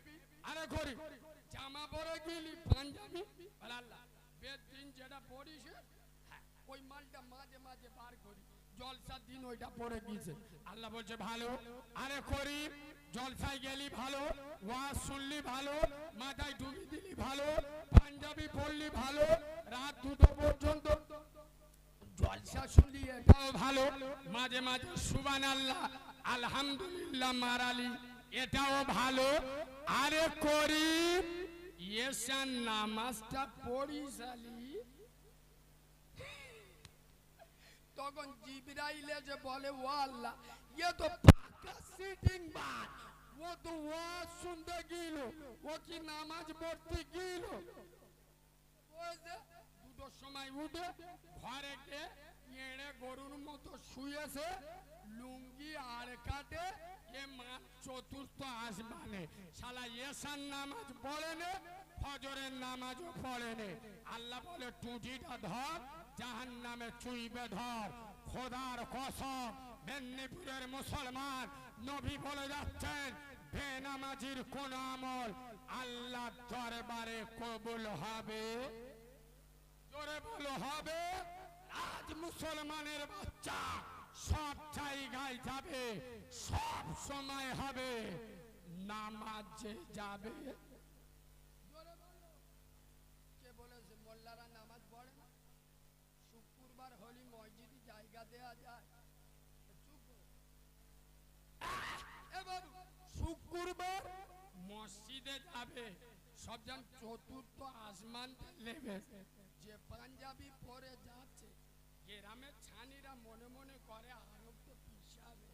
আরে করি জামা পরে গিলি পাঞ্জাবি বলে আল্লাহ বেদিন যেটা পরিস ওই মালটা মাঝে মাঝে বার করি জলসার দিন ওইটা পরে গিয়েছে আল্লাহ বলছে ভালো আরে করি জলসায় গেলি ভালো ওয়াজ শুনলি ভালো মাথায় টুপি দিলি ভালো পাঞ্জাবি পরলি ভালো রাত 2টো পর্যন্ত জলসা শুনলি এটাও ভালো মাঝে মাঝে সুবহানাল্লাহ আলহামদুলিল্লাহ মারালি এটাও ভালো আরে করি এশান নামাজটা পড়িসালি তখন জিবরাইলে যে বলে ও আল্লাহ ये तो পাকা সিটিং বাদ ও তো ওয়াজ শুনতে গিল ও কি নামাজ পড়তে গিল ও যে 2টোর সময় উঠে ঘরে গিয়ে এড়ে গরুর মতো শুয়েছে লুঙ্গি আর কাটে এ মা চতুর্থ আসমানে শালা এশার নামাজ পড়ে নে ফজরের নামাজও পড়ে নে আল্লাহ বলে টুটিটা ধর জাহান্নামে চুইবে ধর খোদার কসম মেদিনীপুরের মুসলমান নবী বলে যাচ্ছেন বেনামাজির কোন আমল আল্লাহ দরবারে কবুল হবে জোরে বলো হবে আজ মুসলমানের বাচ্চা সব জায়গায় যাবে সব সময় হবে নামাজে যাবে কে বলেছে মোল্লারা নামাজ পড়ে না শুক্রবার হলি মসজিদে জায়গা দেয়া যায় শুক্রবার মসজিদে যাবে সবজন চতুর্থ আসমান নেবে যে পাঞ্জাবি পরে যাচ্ছে গ্রামের ছানিরা মনে মনে করে আরব তো পিছাবে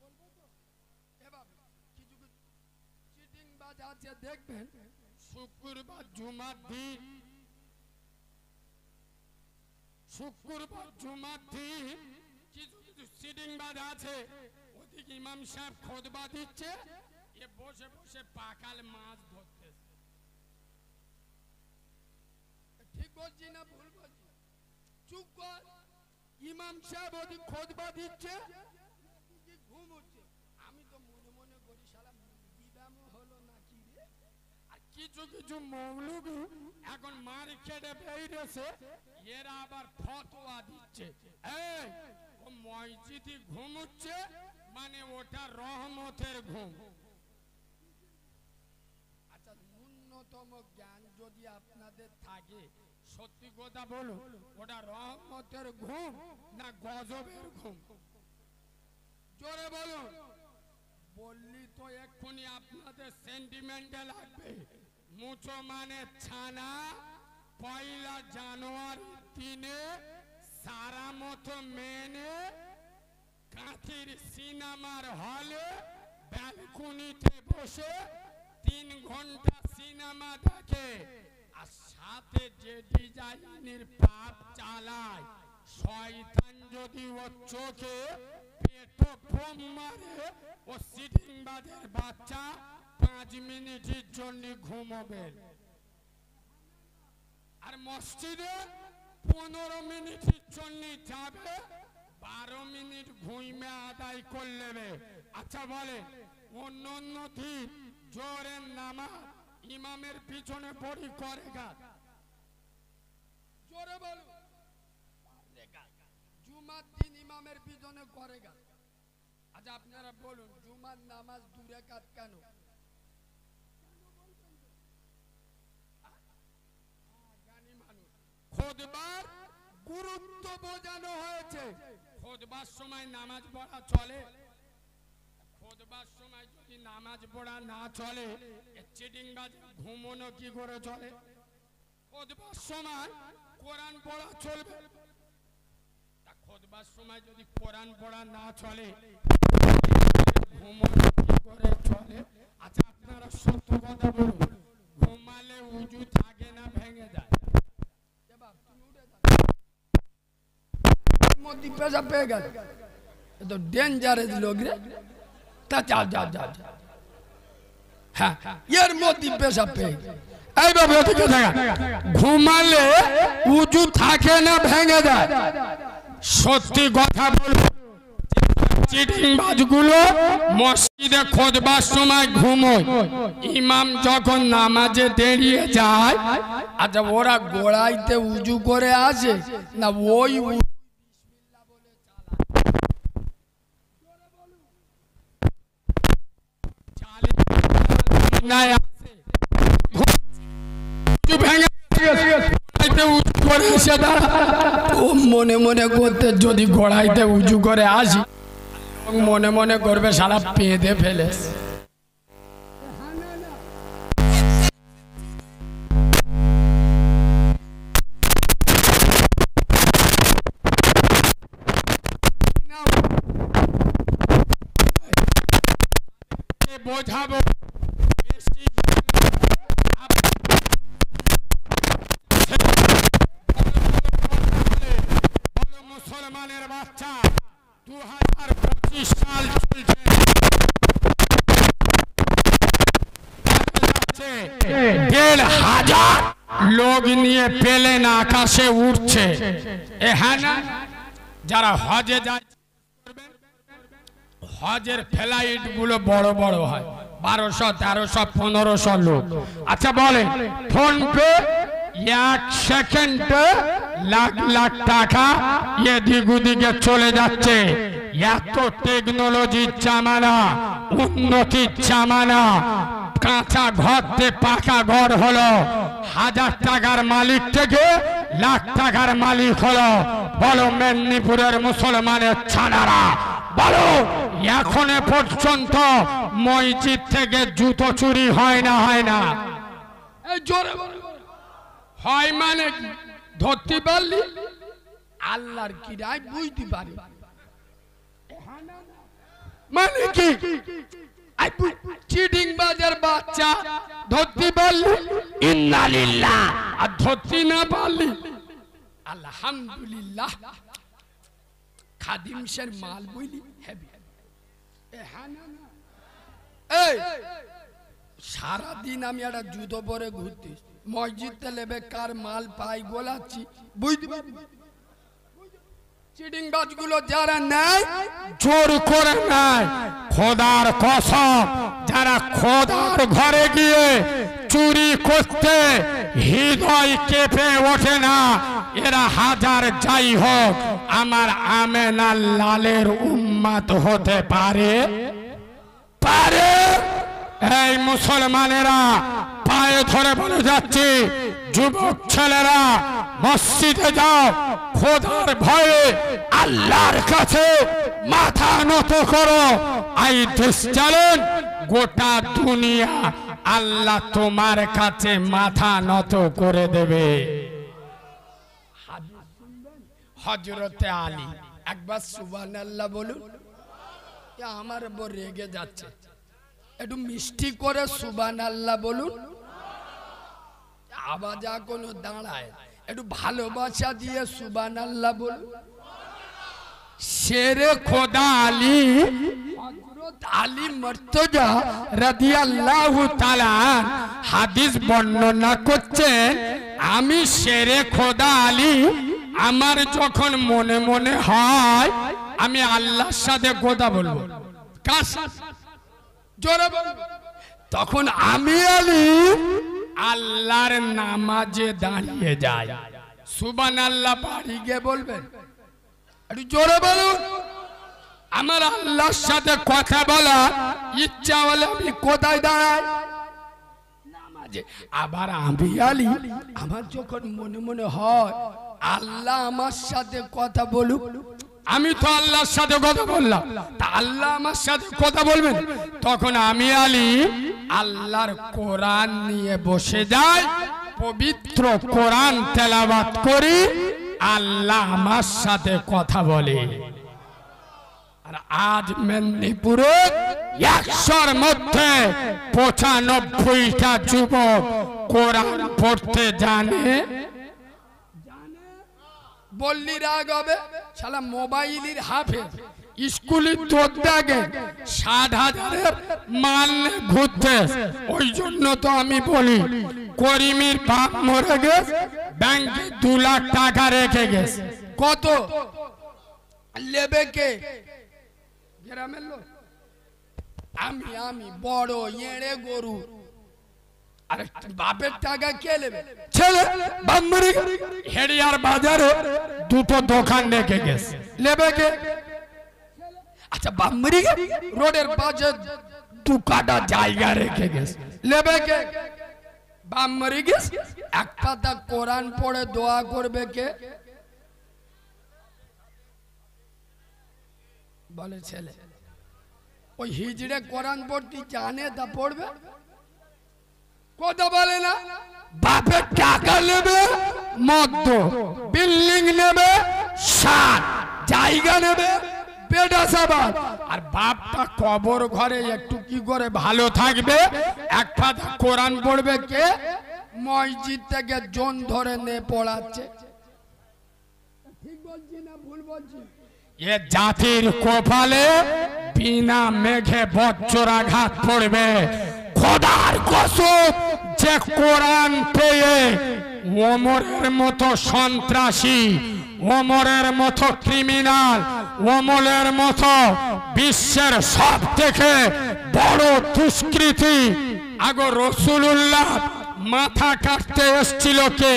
বলবো তো এবার কিছু কিছু চিটিং বাজ আছে দেখবেন শুক্রবার জুমার দিন শুক্রবার জুমার দিন কিছু কিছু চিটিং বাজ আছে ওদিকে ইমাম সাহেব খুতবা দিচ্ছে এ বসে বসে পাকাল মাছ ধরতেছে ঠিক বলছি না ভুল বলছি চুপ কর ইমাম সাহেব ওদিক খুতবা দিচ্ছে ঘুম হচ্ছে আমি তো মনে মনে করি শালা বিদাম হলো নাকি রে আর কিছু কিছু মৌলবি এখন মার্কেটে বেরিয়েছে এরা আবার ফতোয়া দিচ্ছে এই ও মসজিদে ঘুমোচ্ছে মানে ওটা রহমতের ঘুম আচ্ছা ন্যূনতম জ্ঞান যদি আপনাদের থাকে সত্যি কথা বলো ওটা রহমতের ঘুম না গজবের ঘুম জোরে বলো বললি তো এক্ষুনি আপনাদের সেন্টিমেন্টে লাগবে মুচো মানে ছানা 1 জানুয়ারি দিনে সারা মতো মেনে কাঁথির সিনেমার হলে ব্যালকনিতে বসে 3 ঘন্টা সিনেমা দেখে আর সাথে যে ডিজাইনের পাপ চালায় শয়তান যদি ওর চোখে পেটো বোম মারে ও সিটিং বাজের বাচ্চা 5 মিনিটের জন্য ঘুমোবে আর মসজিদে 15 মিনিটের জন্য যাবে 12 মিনিট ঘুমে আদায় করে নেবে আচ্ছা বলে অন্য দিন জোরের নামাজ ইমামের পিছনে পড়ি করে গা জোরে বলো জুমার দিন ইমামের পিছনে করে গা আচ্ছা আপনারা বলুন জুমার নামাজ 2 রাকাত কেন খুতবার গুরুত্ব বোঝানো হয়েছে খুতবার সময় নামাজ পড়া চলে খুতবার সময় যদি নামাজ পড়া না চলে চিটিং বাজ ঘুমোনো কি করে চলে খুতবার সময় কোরআন পড়া চলবে তা খুতবার সময় যদি কোরআন পড়া না চলে ঘুমোনো কি করে চলে আচ্ছা আপনারা সত্য কথা বলুন ঘুমালে উজু থাকে না ভেঙে যায় মধ্যে পেশা পেয়ে গেল তো ডেঞ্জারাস লোক রে তা যাও যাও যাও যাও। হ্যাঁ এর মধ্যে পেশাব পেয়ে এইভাবে ওদিকে দেখা ঘুমালে উজু থাকে না ভেঙে যায়। সত্যি কথা বলবো, চিটিংবাজগুলো মসজিদে খোদবার সময় ঘুমোয়, ইমাম যখন নামাজে দাঁড়িয়ে যায়, আচ্ছা ওরা গোড়াইতে উজু করে আসে না ওই মনে মনে করতে যদি গোড়াইতে উঁচু করে আসি মনে মনে করবে সারা পেঁদে ফেলে। বোঝাবো মুসলমানের বাচ্চা 2025 সাল চলছে, 1,500 লোক নিয়ে প্লেন আকাশে উঠছে। হ্যাঁ না, যারা হজে যায় হজের ফ্লাইট গুলো বড় বড় হয়, 1200, 1300, 1500 লোক। আচ্ছা বলেন ফোন পে 1 সেকেন্ডে লাখ লাখ টাকা এদিক ওদিকে চলে যাচ্ছে। এত টেকনোলজির জামানা, উন্নতির জামানা। কাঁচা ঘর থেকে পাকা ঘর হলো, 1000 টাকার মালিক থেকে লাখ টাকার মালিক হলো। বলো মেদিনীপুরের মুসলমানের ছানারা বলো, এখনো পর্যন্ত মসজিদ থেকে জুতো চুরি হয় না? হয় না? জোরে হয় মানে কি ধরতে পারলি আল্লাহর কি রায় বুঝতে পারি মানে কি? চিটিং বাজার বাচ্চা ধরতে পারলি ইন্নালিল্লাহ, আর ধরতে না পারলি আলহামদুলিল্লাহ। খাদিম শের মাল বইলি হেভি। এই সারাদিন আমি একটা জুতো পরে ঘুরতে মসজিদ লেবে কার মাল পাই গোলাচ্ছি বুঝতে পারবি? চিটিং বাজগুলো যারা নেয় জোর করে নেয়, খোদার কসম যারা খোদার ঘরে গিয়ে চুরি করতে হৃদয় কেঁপে ওঠে না, এরা হাজার যাই হোক আমার আমেনা লালের উম্মত হতে পারে পারে। এই মুসলমানেরা পায়ে ধরে বলে যাচ্ছি, যুবক ছেলেরা মসজিদে যাও, খোদার ভয়ে আল্লাহর কাছে মাথা নত করো। আই দিস চ্যালেঞ্জ গোটা দুনিয়া আল্লাহ তোমার কাছে মাথা নত করে দেবে। হযরতে আলী একবার সুবহানাল্লাহ বলুন। আমার উপর রেগে যাচ্ছে, একটু মিষ্টি করে সুবহানাল্লাহ বলুন। আওয়াজ কোনো দাঁড়ায়, একটু ভালোবাসা দিয়ে সুবহানাল্লাহ বলুন। শেরে খোদা আলী হযরত আলী মুর্তজা রাদিয়াল্লাহু তাআলা হাদিস বর্ণনা করছেন, আমি শেরে খোদা আলী আমার যখন মনে মনে হয় আমি আল্লাহর সাথে কথা বলবো, কার সাথে? জোরে বলুন। তখন আমি আলী আল্লাহর নামাজে দাঁড়িয়ে যাই। সুবহানাল্লাহ বাড়ি গিয়ে বলবেন, একটু জোরে বলুন। আমার আল্লাহর সাথে কথা বলা ইচ্ছা হলে আমি কোথায় দাঁড়াই? নামাজে। আবার আমি আলী আমার যখন মনে মনে হয় আল্লাহ আমার সাথে কথা বলুক, আমি তো আল্লাহর সাথে কথা বললাম, তা আল্লাহ আমার সাথে কথা বলবেন, তখন আমি আলী আল্লাহর কোরআন নিয়ে বসে যাই, পবিত্র কোরআন তেলাওয়াত করি, আল্লাহ আমার সাথে কথা বলে। আর আজ মেদিনীপুরে 100-র মধ্যে 95টা যুবক কোরআন পড়তে জানে। বললি রাগ হবে, শালা মোবাইলের হাফেজ স্কুলে তোর দেখে 60,000-এর মাল ঘুরতে। ওই জন্য তো আমি বলি করিমের বাপ মরে গেছে, ব্যাংকে 2 লাখ টাকা রেখে গেছে। কত লেবে কে? গ্রামের লোক। আমি বড় এড়ে গরু। আরে বাপের টাকা কে নেবে? ছেলে বাপ মরে গেছে, হেরিয়ার বাজারে 2টো দোকান রেখে গেছে, লেবে কে? আচ্ছা বাপ মরে গেছে, রোডের পাশে 2 কাঠা জায়গা রেখে গেছে, লেবে কে? বাপ মরে গেছে, এক পাতা কোরআন পড়ে দোয়া করবে কে? বলে ছেলে। ওই হিজড়ে কোরআন পড়তে জানে তা পড়বে? কথা বলে না। বাপের টাকা নেবে, মদ্য বিল্ডিং নেবে, 7 জায়গা নেবে, বেডাসাবাদ। আর বাপটা কবর ঘরে একটু কি করে ভালো থাকবে? এক পাতা কোরআন পড়বে কে? মসজিদ থেকে জন ধরে নে পড়াচ্ছে। ঠিক বলছি না ভুল বলছি? এ জাতির কপালে বিনা মেঘে বজ্রাঘাত পড়বে। খোদার কসম, যে কোরআন পেয়ে ওমরের মতো সন্ত্রাসী, ওমরের মতো ক্রিমিনাল, ওমরের মতো বিশ্বের সব থেকে বড় দুষ্কৃতী আগো রাসূলুল্লাহ মাথা কাটতে এসেছিল কে?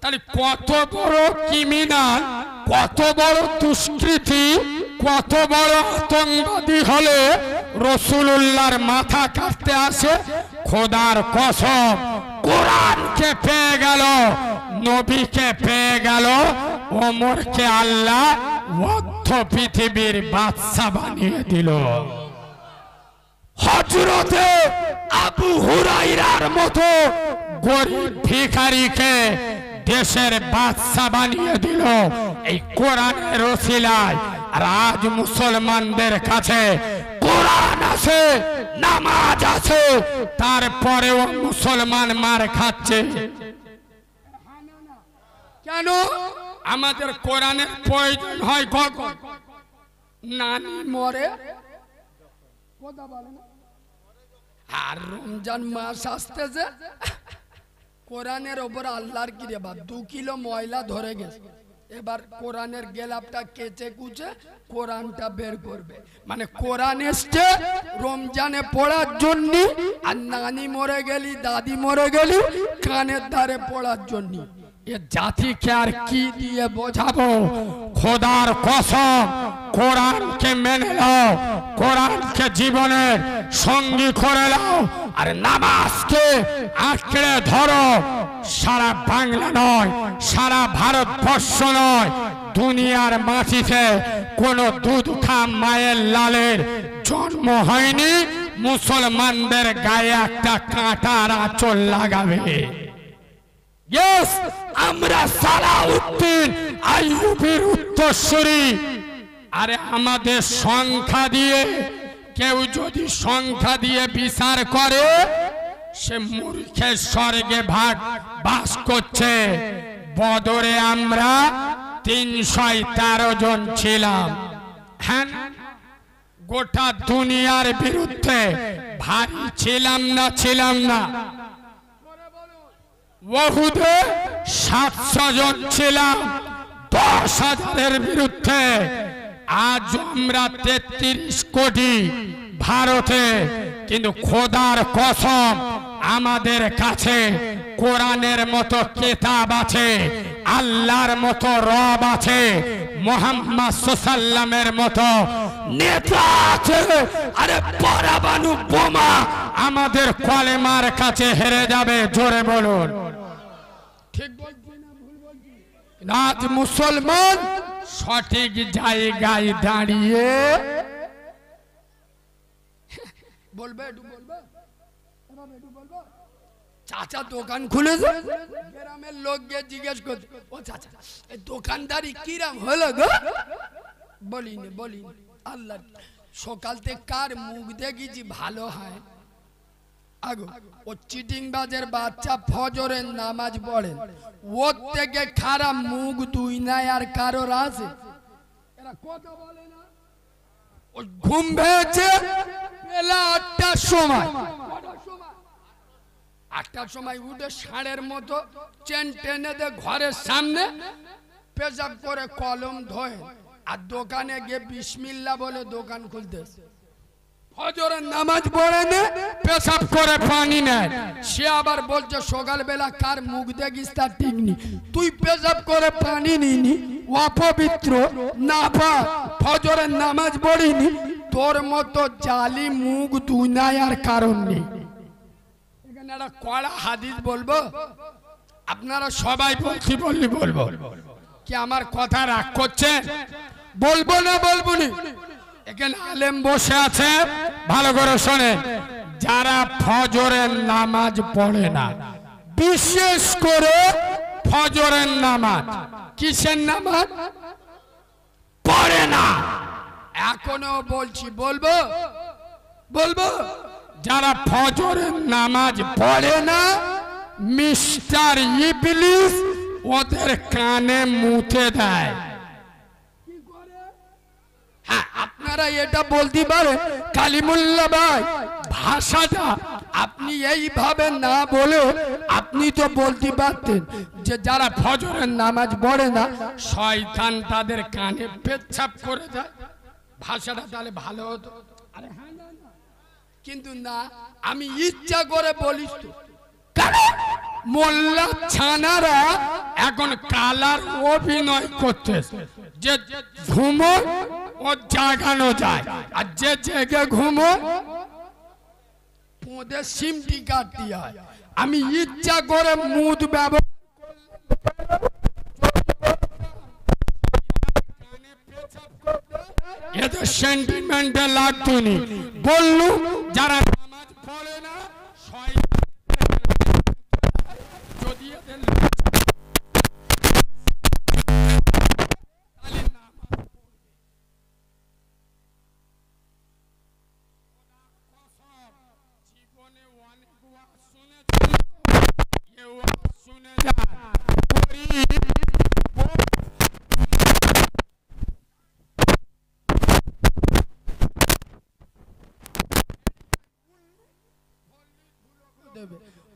তাহলে কত বড় ক্রিমিনাল, কত বড় দুষ্কৃতী, কত বড় আতঙ্কবাদী হলে রাসূলুল্লাহর মাথা কাটতে আসে? খোদার কসম, কোরআনকে পেয়ে গেল, নবীকে পেয়ে গেল, ওমরকে আল্লাহ মধ্য পৃথিবীর বাদশা বানিয়ে দিল। হযরতে আবু হুরায়রার মতো গরিব ভিখারিকে দেশের বাদশা বানিয়ে দিল এই কোরআনের ওসিলায়। আর আজ মুসলমানদের কাছে কোরআন আছে, নামাজ আছে, তারপরেও মুসলমান মার খাচ্ছে। কেন? আমাদের কোরআনের প্রয়োজন হয় কখন? নানি মরে, কথা বলে না। আর রমজান মাস আসতেছে, কোরআনের ওপর আল্লাহর কি রে বাপ 2 কিলো ময়লা ধরে গেছে। এবার কোরআনের গেলাপটা কেচে কুচে কোরআনটা বের করবে। মানে কোরআন এসছে রমজানে পড়ার জন্য, আর নানি মরে গেলি, দাদি মরে গেলি কানের ধারে পড়ার জন্য। এ জাতিকে আর কি দিয়ে বোঝাবো? খোদার কসম, কোরআনকে মেনে নাও, কোরআনকে জীবনের সঙ্গী করে নাও, আর নামাজকে আঁকড়ে ধরো। সারা বাংলা নয়, সারা ভারতবর্ষ নয়, দুনিয়ার মাটিতে কোনো দুধ খা মায়ের লালের জন্ম হয়নি মুসলমানদের গায়ে একটা কাঁটার আঁচল লাগাবে। ইয়েস, আমরা সালাউদ্দিন আইয়ুবীর উত্তরসূরি। আরে আমাদের সংখ্যা দিয়ে, কেউ যদি সংখ্যা দিয়ে বিচার করে, সে মূর্খের স্বর্গে ভাগ বাস করছে। বদরে আমরা 313 জন ছিলাম। হ্যাঁ, গোটা দুনিয়ার বিরুদ্ধে ভারী ছিলাম না? ছিলাম না? ওহুদে 700 জন ছিলাম 10,000-এর বিরুদ্ধে। আজ আমরা 33 কোটি ভারতে, কিন্তু খোদার কসম আমাদের কাছে কোরআনের মতো কিতাব আছে, আল্লাহর মতো রব আছে, মুহাম্মদ সাল্লাল্লাহু আলাইহি মতো নেতা আছে। আরে পরমাণু বোমা আমাদের কলেমার কাছে হেরে যাবে। জোরে বলুন, ঠিক বলছি না ভুল বলছি? আজ মুসলমান সঠিক জায়গায় দাঁড়িয়ে বলবে, একটু বলবে, চাচা দোকান খুলেছে, গ্রামের লোক গিয়ে জিজ্ঞেস করছে, ও চাচা এই দোকানদারি কিরাম হলো গো? বলিনি আল্লাহ, সকাল থেকে কার মুখ দেখেছি ভালো হয়? আগো ও চিটিং বাজের বাচ্চা ফজরের নামাজ পড়েন, ওর থেকে খারাপ মুখ দুই নাই আর কারোর আছে? কথা বলে না। ওই ঘুম ভেঙেছে বেলা 8টার সময়, 8টার সময় উঠে ষাঁড়ের মতো চেন টেনে দে ঘরের সামনে পেশাব করে কলম ধোয় আর দোকানে গিয়ে বিসমিল্লাহ বলে দোকান খুলতে। ফজরের নামাজ পড়ে নে পেশাব করে পানি নেয়। সে আবার বলছে সকালবেলা কার মুখ দেখিস তার ঠিক নেই। তুই পেশাব করে পানি নিনি, অপবিত্র না পা, ফজরের নামাজ পড়িনি, তোর মতো জালি মুখ তুই নাই আর কারণ নেই। এখানে একটা কড়া হাদিস বলবো, আপনারা সবাই বলছি বললি বলবো কি আমার কথা রাগ করছে? বলবো না বলবো নি? এখানে আলেম বসে আছে, ভালো করে শোনে। যারা ফজরের নামাজ পড়ে না, বিশেষ করে ফজরের নামাজ, কিসের নামাজ পড়ে না, এখনো বলছি বলবো বলবো, যারা ফজরের নামাজ পড়ে না, মিস্টার ইবলিস ওদের কানে মুতে দেয়। হ্যাঁ, আপনারা এটা বলতে পারেন কালিমুল্লাহ ভাই ভাষাটা আপনি এইভাবে না বলে আপনি তো বলতে পারতেন যে যারা ফজরের নামাজ পড়ে না শয়তান তাদের কানে পেচ্ছাপ করে দেয়। ভাষাটা তাহলে ভালো হতো। আরে হ্যাঁ, কিন্তু না, আমি ইচ্ছা করে বলিস তো। মোল্লা ছানারা এখন কালার অভিনয় করতেছে যে ঘুমো ও জাগানো যায়, আর যে জেগে ঘুমো পোঁদে সিমটি কাটতে হয়। আমি ইচ্ছা করে মুদ ব্যবহার এতে সেন্টিমেন্টে লাগতো নি। বললু যারা নামাজ পড়ে না যদি এদের জীবনে অনেক ওয়াজ শুনেছেন, কেউ শুনে যান।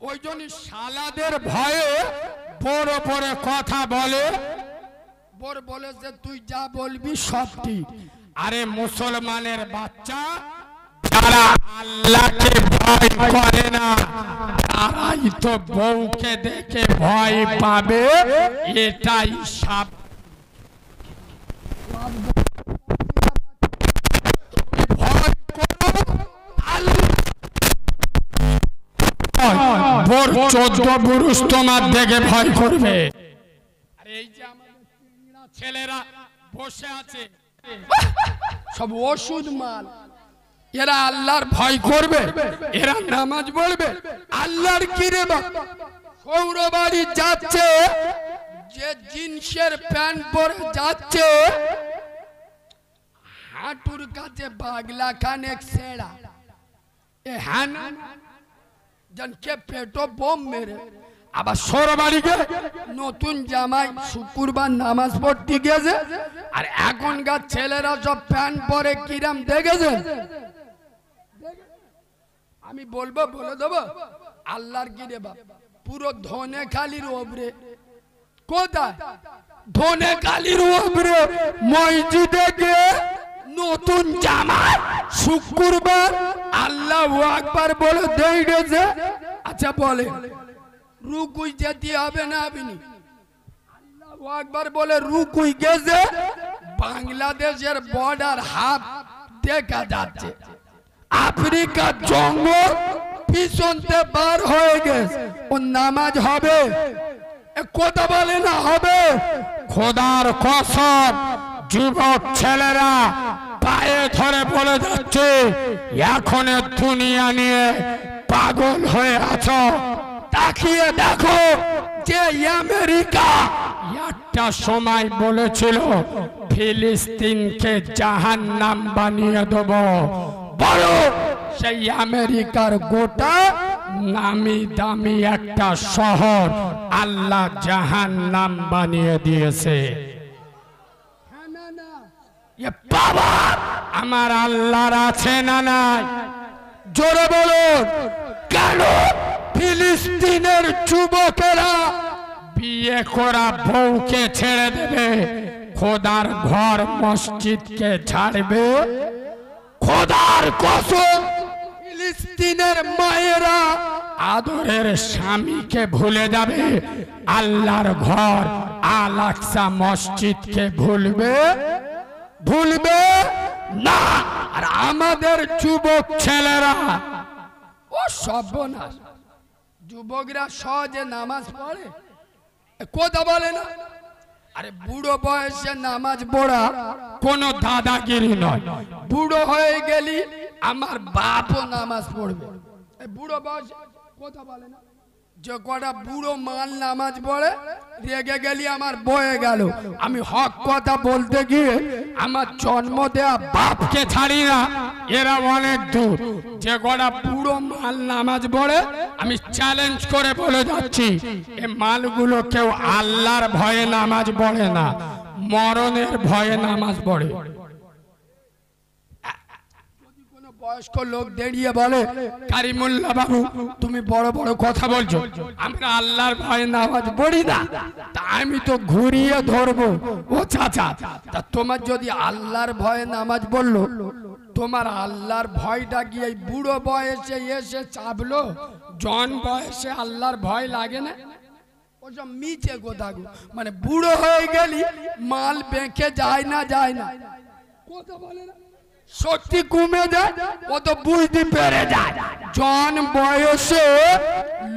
ওই জন্য শালাদের ভয়ে বড় বড় কথা বলে, বড় বলে যে তুই যা বলবি সব ঠিক। আরে মুসলমানের বাচ্চা যারা আল্লাহকে ভয় করে না তারাই তো বউকে দেখে ভয় পাবে, এটাই সব। ভয় করো আল্লাহ, 14 পুরুষ তোমার দেখে ভয় করবে। আর এই যে আমাদের ছেলেরা বসে আছে সব ওষুধ মাল, এরা আল্লাহর ভয় করবে, এরা নামাজ পড়বে। আল্লাহর কি রে বাপ, সৌরবাড়ি যাচ্ছে যে জিন্সের প্যান্ট পরে যাচ্ছে, হাঁটুর কাছে বাগলা খানেক ছেঁড়া, এ হ্যাঁ জনকে পেটো বোম মেরে আবার সৌরবাড়িকে নতুন জামাই শুক্রবার নামাজ পড়তে গেছে। আর এখনকার ছেলেরা সব প্যান্ট পরে কিরাম দেখেছেন? আমি বলবো বলে দেবো আল্লাহর কি রে বাপ, পুরো ধনে খালির ওপরে, কোথায় ধনে খালির ওপরে মসজিদে গিয়ে নতুন জামাই শুক্রবার আল্লাহু আকবার বলে দেই গেছে। আচ্ছা বলে রুকুই যেতে হবে না? আপনি আল্লাহু আকবার বলে রুকুই গেছে, বাংলাদেশের বর্ডার হাফ দেখা যাচ্ছে, আফ্রিকার জঙ্গল পিছনতে বার হয়ে গেছে, ও নামাজ হবে? কথা বলে না হবে? খোদার কসম যুবক ছেলেরা পায়ে ধরে বলে যাচ্ছে এখন দুনিয়া নিয়ে পাগল হয়ে আছো। তাকিয়ে দেখো যে আমেরিকা একটা সময় বলেছিল ফিলিস্তিনকে জাহান্নাম বানিয়ে দেব, বড় সেই আমেরিকার গোটা নামি দামি একটা শহর আল্লাহ জাহান্নাম বানিয়ে দিয়েছে। বাবা আমার আল্লাহর আছে না নাই? জোরে বলুন। কেন ফিলিস্তিনের যুবকেরা বিয়ে করা বউকে ছেড়ে দেবে, খোদার ঘর মসজিদকে ছাড়বে? খোদার কসম, ফিলিস্তিনের মায়েরা আদরের স্বামীকে ভুলে যাবে, আল্লাহর ঘর আল আকসা মসজিদকে ভুলবে না। আর আমাদের যুবক ছেলেরা ও সর্বনাশ, যুবকরা সহজে নামাজ পড়ে, কথা বলে না। আরে বুড়ো বয়সে নামাজ পড়া কোনো দাদাগিরি নয়। বুড়ো হয়ে গেলি আমার বাপও নামাজ পড়বে। বুড়ো বয়সে কথা বলে না। যে কটা বুড়ো মাল নামাজ পড়ে, রেগে গেলি আমার বয়ে গেল। আমি হক কথা বলতে গিয়ে আমার জন্ম দেয়া বাপকে ছাড়ি না, এরা অনেক দূর। যে কটা বুড়ো মাল নামাজ পড়ে, আমি চ্যালেঞ্জ করে বলে যাচ্ছি, এই মালগুলো কেউ আল্লাহর ভয়ে নামাজ পড়ে না, মরণের ভয়ে নামাজ পড়ে। বয়স্ক লোক দাঁড়িয়ে বলে, কারিমুল্লাহ বাবু তুমি বড় বড় কথা বলছো, আমরা আল্লাহর ভয়ে নামাজ পড়ি না। তা আমি তো ঘুরিয়ে ধরবো, ও চাচা তা তোমার যদি আল্লাহর ভয়ে নামাজ পড়লো, তোমার আল্লাহর ভয়টা কি এই বুড়ো বয়সে এসে চাপলো? জন বয়সে আল্লাহর ভয় লাগে না? ওসব মিছে কথা গো। মানে বুড়ো হয়ে গেলি মাল বেঁকে যায় না কথা বলে না, শক্তি কমে যায়, ও তো বুঝতে পেরে যায়। জন বয়সে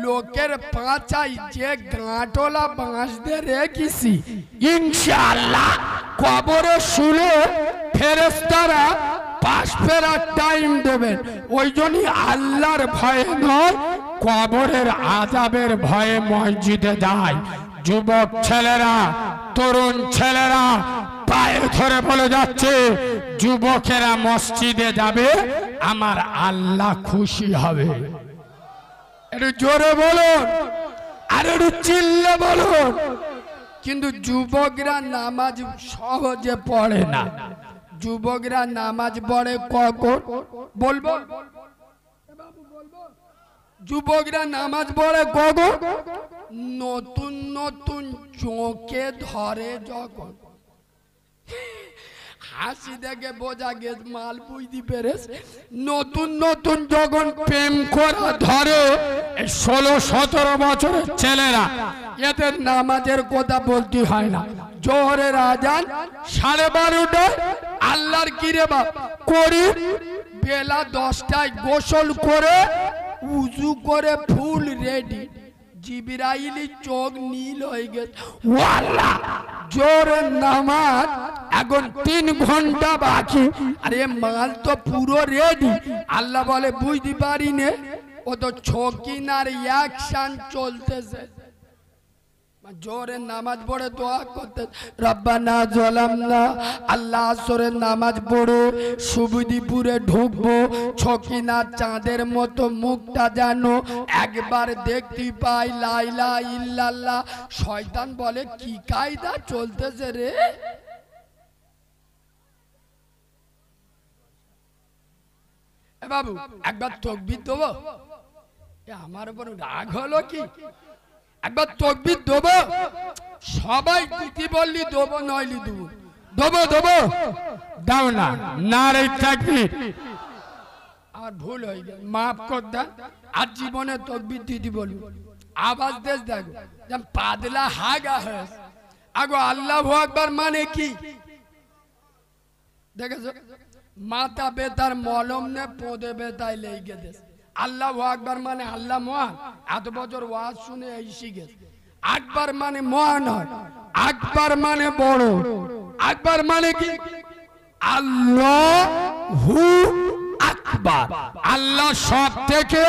লোকের পাঁচাই যে গাঁটলা বাঁশ দিয়ে রেখেছি, ইনশাআল্লাহ কবরে শুলে ফেরেশতারা পাশ ফেরার টাইম দেবেন। ওই জন্যই আল্লাহর ভয়ে নয়, কবরের আযাবের ভয়ে মসজিদে যায়। যুবক ছেলেরা, তরুণ ছেলেরা পায়ে ধরে বলে যাচ্ছে, যুবকেরা মসজিদে যাবে, আমার আল্লাহ খুশি হবে। একটু জোরে বলুন, আর একটু চিল্লে বলুন। কিন্তু যুবকরা নামাজ সহজে পড়ে না। যুবকরা নামাজ পড়ে কখন বলবো? যুবকরা নামাজ পড়ে কখন? নতুন নতুন চোখে ধরে যখন। হাসি দেখে বোঝা গেছে মাল বুঝতে পেরেছে। নতুন নতুন যখন প্রেম করা ধরে, 16-17 বছরের ছেলেরা, এদের নামাজের কথা বলতে হয় না। জোহরের আজান 12:30টায় আল্লাহর কিরে বাপ করি, বেলা 10টায় গোসল করে উজু করে ফুল রেডি, জিবরাইলি চোখ নীল হয়ে গেছে। ওয়াল্লাহ জোরের নামাজ এখন 3 ঘন্টা বাকি, আরে মাল তো পুরো রেডি। আল্লাহ বলে বুঝতে পারি নে, ও তো ছকিনার অ্যাকশন চলতেছে। জোরে নামাজ পড়ে দোয়া করতে, রব্বানা জালামনা। আল্লাহ আসরের নামাজ পড়ে সুবুদিপুরে ঢুকবো, ছকিনা চাঁদের মতো মুখটা জানো একবার দেখতে পাই, লা ইলাহা ইল্লাল্লাহ। শয়তান বলে কি কায়দা চলতেছে রে? এ বাবু একবার তাকবীর দেবো? আমার উপর রাগ হলো কি? একবার তাকবীর দেবো? সবাই দিতে বললি দেবো, নইলি দেবো। দেবো দাও না, নারে তাকবীর। আর ভুল হয়ে গেল, মাফ কর দেন। আর জীবনে তাকবীর দিতে বলবো, আওয়াজ দেশ দেখো যেন পাতলা হাগা হয়েছে। আগো আল্লাহু আকবার মানে কি দেখেছো? মাথা বেতার মলম নে পোদে বেতায় লেগে দেশ। আল্লাহু আকবার মানে আল্লাহ মহান। এত বছর ওয়াজ শুনে এই শিখেছে। আকবার মানে মহান হয়, আকবার মানে বড়, আকবার মানে কি? আল্লাহু আকবার, আল্লাহ সব থেকে।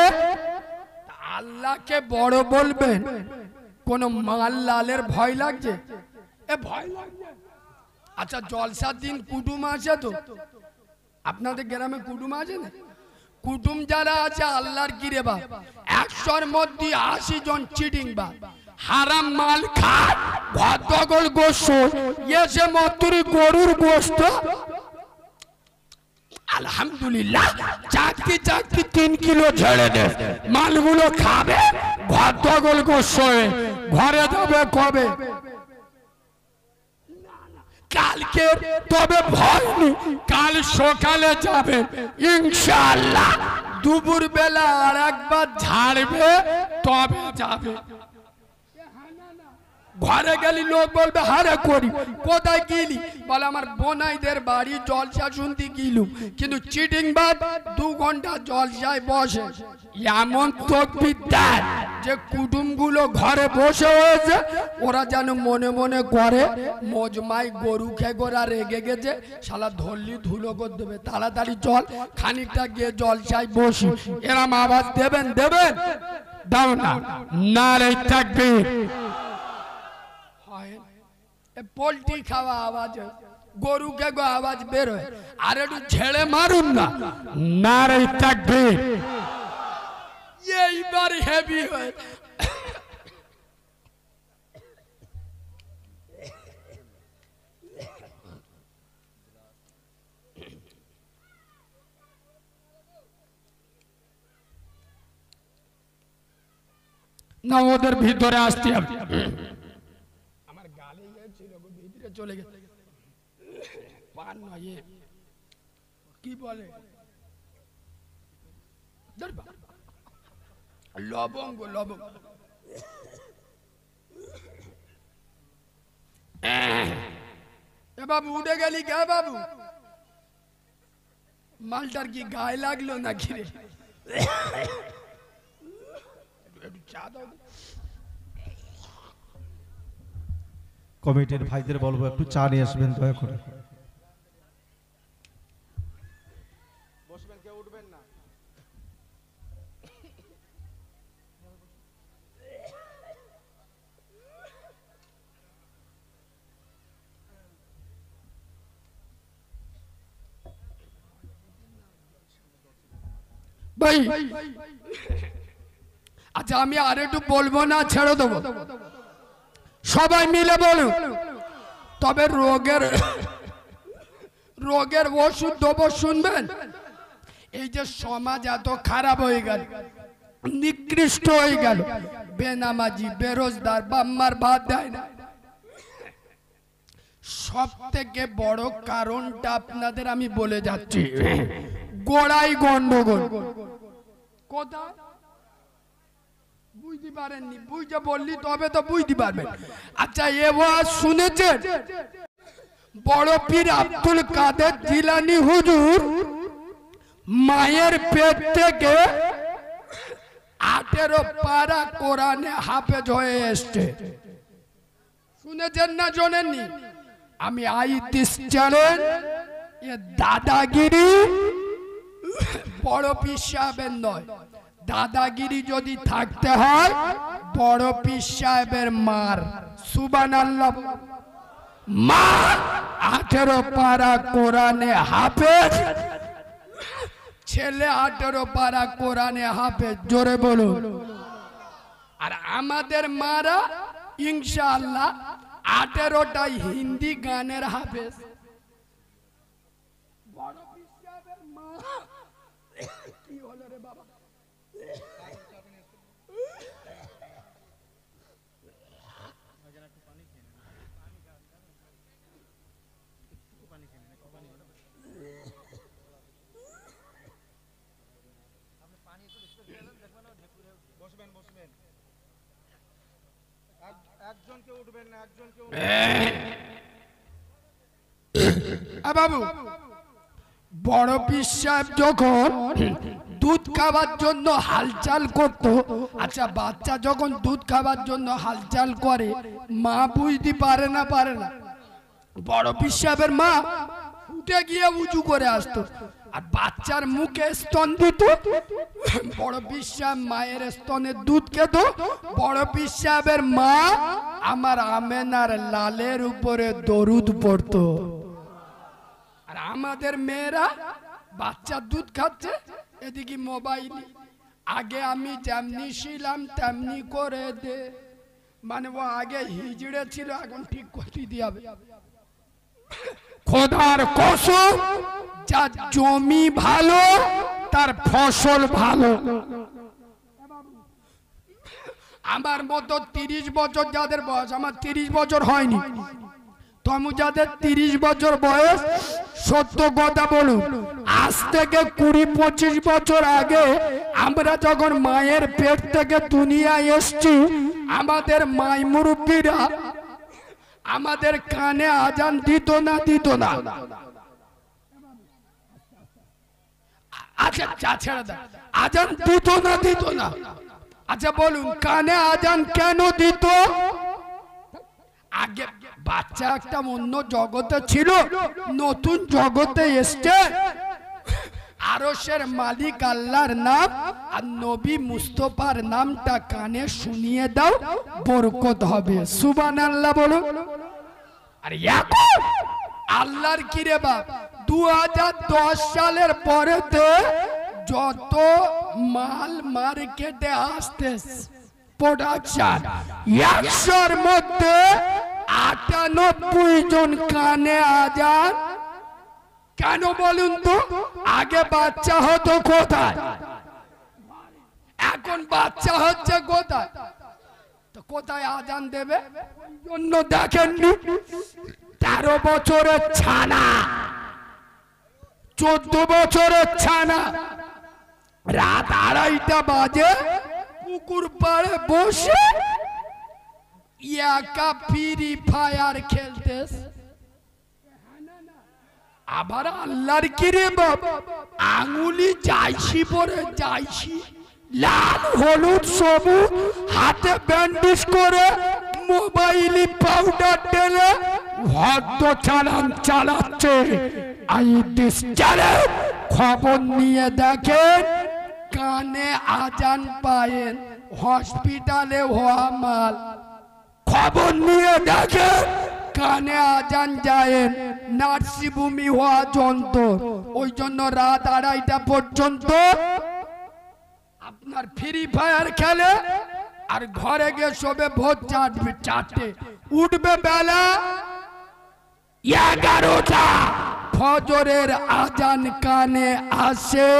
আল্লাহকে বড় বলবেন, কোন মাল লালের ভয় লাগছে? এ ভয় লাগছে? আচ্ছা জলসার দিন কুটুম আছে তো? আপনাদের গ্রামে কুটুম আছে না? কুটুম যারা আছে আল্লাহর কিরে বাপ, 100-র মধ্যে 80 জন চিটিং বাপ, হারাম মাল খায়, গদগল গোশত, এসে মতুরি গরুর গোশত আলহামদুলিল্লাহ চাকরি চাকরি 3 কিলো ছেড়ে দে মালগুলো খাবে ঘর দখল করছে ঘরে যাবে কবে কালকে তবে ভয় নেই কাল সকালে যাবে ইনশাআল্লাহ দুপুর বেলা আর একবার ঝাড়বে তবে যাবে ঘরে গেলি লোক বলবে হারে করি কোথায় গেলি বলে আমার বোনাইদের বাড়ি জলসা শুনতে গেলুম কিন্তু চিটিং বাদ 2 ঘন্টা জলসায় বসে এমন তকবির দেয় যে কুটুমগুলো ঘরে বসে হয়েছে ওরা যেন মনে মনে করে মজমাই গরু খেয়ে গোরা রেগে গেছে শালা ধরলি ধুলো করে দেবে তাড়াতাড়ি চল খানিকটা গিয়ে জলসায় বসি এরম আওয়াজ দেবেন দেবেন দাও না নারে তাকবীর পোল্ট্রি খাওয়া আওয়াজ গরুকে গো আওয়াজ বেরোয় আর একটু ঝেড়ে মারুন না নারে তাকবীর এইবার হেভি হয় না ওদের ভিতরে আসতে হবে আমার গালে ছিল ভিতরে চলে গেছে পান নয় কি বলে লবঙ্গ লবঙ্গ এ বাবু উঠে গেলি কে বাবু মালটার কি গায়ে লাগলো না ঘিরে কমিটির ভাইদের বলবো একটু চা নিয়ে আসবেন দয়া করে বসবেন কেউ উঠবেন না ভাই আচ্ছা আমি আর একটু বলবো না ছেড়ে দেবো সবাই মিলে বলুন তবে রোগের ওষুধ দেবো শুনবেন এই যে সমাজ এত খারাপ হয়ে গেল নিকৃষ্ট হয়ে গেল বেনামাজি বেরোজগার বাম্মার ভাত দেয় না সব থেকে বড় কারণটা আপনাদের আমি বলে যাচ্ছি গোড়াই গন্ডগোল কোথায় বুঝতে পারেননি বুঝতে বললি তবে তো বুঝতে পারবেন আচ্ছা এ ওয়াজ শুনেছেন বড় পীর আব্দুল কাদের জিলানী হুজুর মায়ের পেট থেকে 18 পারা কোরআনে হাফেজ হয়ে এসছে শুনেছেন না শোনেননি আমি আইতিস চ্যালেঞ্জ এ দাদাগিরি বড় পীর সাহেবের নয় দাদাগিরি যদি থাকতে হয় বড় পীর সাহেবের মার সুবহানাল্লাহ মা 18 পারা কোরআনে হাফেজ ছেলে 18 পারা কোরআনে হাফেজ জোরে বলুন আর আমাদের মারা ইনশাআল্লাহ 18টা হিন্দি গানের হাফেজ বড় পীর সাহেবের মা কি হলো রে বাবা একজনকে উঠবেন না একজনকে বাবু বড় পীর সাহেব যখন দুধ খাবার জন্য হালচাল করত আচ্ছা বাচ্চা যখন দুধ খাবার জন্য হালচাল করে মা বুঝতে পারে না বড় পীর সাহেবের মা উঠে গিয়ে উঁচু করে আসতো আর বাচ্চার মুখে স্তন দিত বড় পীর সাহেব মায়ের স্তনের দুধ খেত বড় পীর সাহেবের মা আমার আমেনার লালের উপরে দরুদ পড়তো আর আমাদের মেয়েরা বাচ্চা দুধ খাচ্ছে এদিকে মোবাইল আগে আমি যেমনি ছিলাম তেমনি করে দে মানে ও আগে হিজড়ে ছিল এখন ঠিক করতে দিবে খোদার কসম যার জমি ভালো তার ফসল ভালো। আমার মতো 30 বছর যাদের বয়স, আমার 30 বছর হয়নি, তুমি যাদের 30 বছর বয়স, সত্য কথা বলুন, আজ থেকে 20-25 বছর আগে আমরা যখন মায়ের পেট থেকে দুনিয়ায় এসছি, আমাদের মাই মুরব্বীরা আমাদের কানে আজান দিত না? আচ্ছা ছেড়ে দাও, আজান দিত না? আচ্ছা বলুন, কানে আজান কেন দিত? আগে বাচ্চা একটা অন্য জগতে ছিল, নতুন জগতে এসছে, আরশের মালিক আল্লাহর নাম আর নবী মুস্তফার নামটা কানে শুনিয়ে দাও, বরকত হবে। সুবহানাল্লাহ বলো। আর এখন আল্লাহর কি রে বাপ, 2010 সালের পরেতে যত মাল মার্কেটে আসতেছে প্রোডাকশন, 100-র মধ্যে 98 জন কানে আজান। কেন বলুন তো? আগে বাচ্চা হতো কোথায়, এখন বাচ্চা হচ্ছে কোথায়? তো কোথায় আজান দেবে? জন্য দেখেননি 13 বছরের ছানা, 14 বছরের ছানা রাত 2:30টা বাজে পুকুর পাড়ে বসে একা ফ্রি ফায়ার খেলতেস। আবার আল্লাহর কি রে বাপ, আঙুলি যাইছি পরে যাইছি, লাল হলুদ সবুজ, হাতে ব্যান্ডেজ করে, মোবাইলে পাউডার ঢেলে ভদ্র চালাচ্ছে। খবর নিয়ে দেখেন, কানে আজান পায়েন, হসপিটালে হওয়া মাল। খবর নিয়ে দেখেন, কানে আজান যায়েন, নার্সিভূমি হওয়া যন্ত্র। ওই জন্য রাত 2:30টা পর্যন্ত আপনার ফ্রি ফায়ার খেলে, আর ঘরে গিয়ে শোবে ভোর 4টে, উঠবে বেলা 11টা। ফজরের আজান কানে আসে।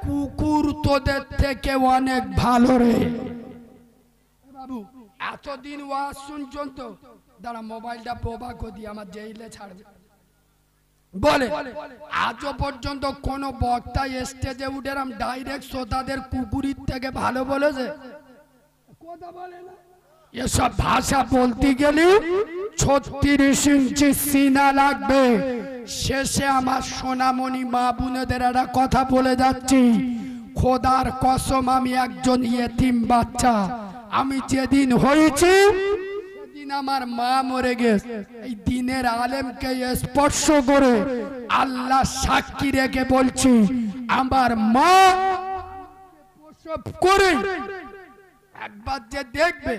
কুকুর তোদের থেকে অনেক ভালো রে বাবু। এতদিন ওয়াজ শুনছেন তো, দাঁড়া মোবাইলটা প্রবাক দিয়ে আমার জেইলে ছাড়বে। বলে আজও পর্যন্ত কোন বক্তা স্টেজে উঠে ডাইরেক্ট শ্রোতাদের কুকুরের থেকে ভালো বলেছে? কথা বলে না। এসব ভাষা বলতে গেলে 36 ইঞ্চি সিনা লাগবে। শেষে আমার সোনামণি মা বোনেদের একটা কথা বলে যাচ্ছি, খোদার কসম, আমি একজন ইয়েতিম বাচ্চা। আমি যেদিন হয়েছি সেদিন আমার মা মরে গেছে। এই দিনের আলেমকে স্পর্শ করে আল্লাহ সাক্ষী রেখে বলছি, আমার মা প্রসব করে একবার যে দেখবে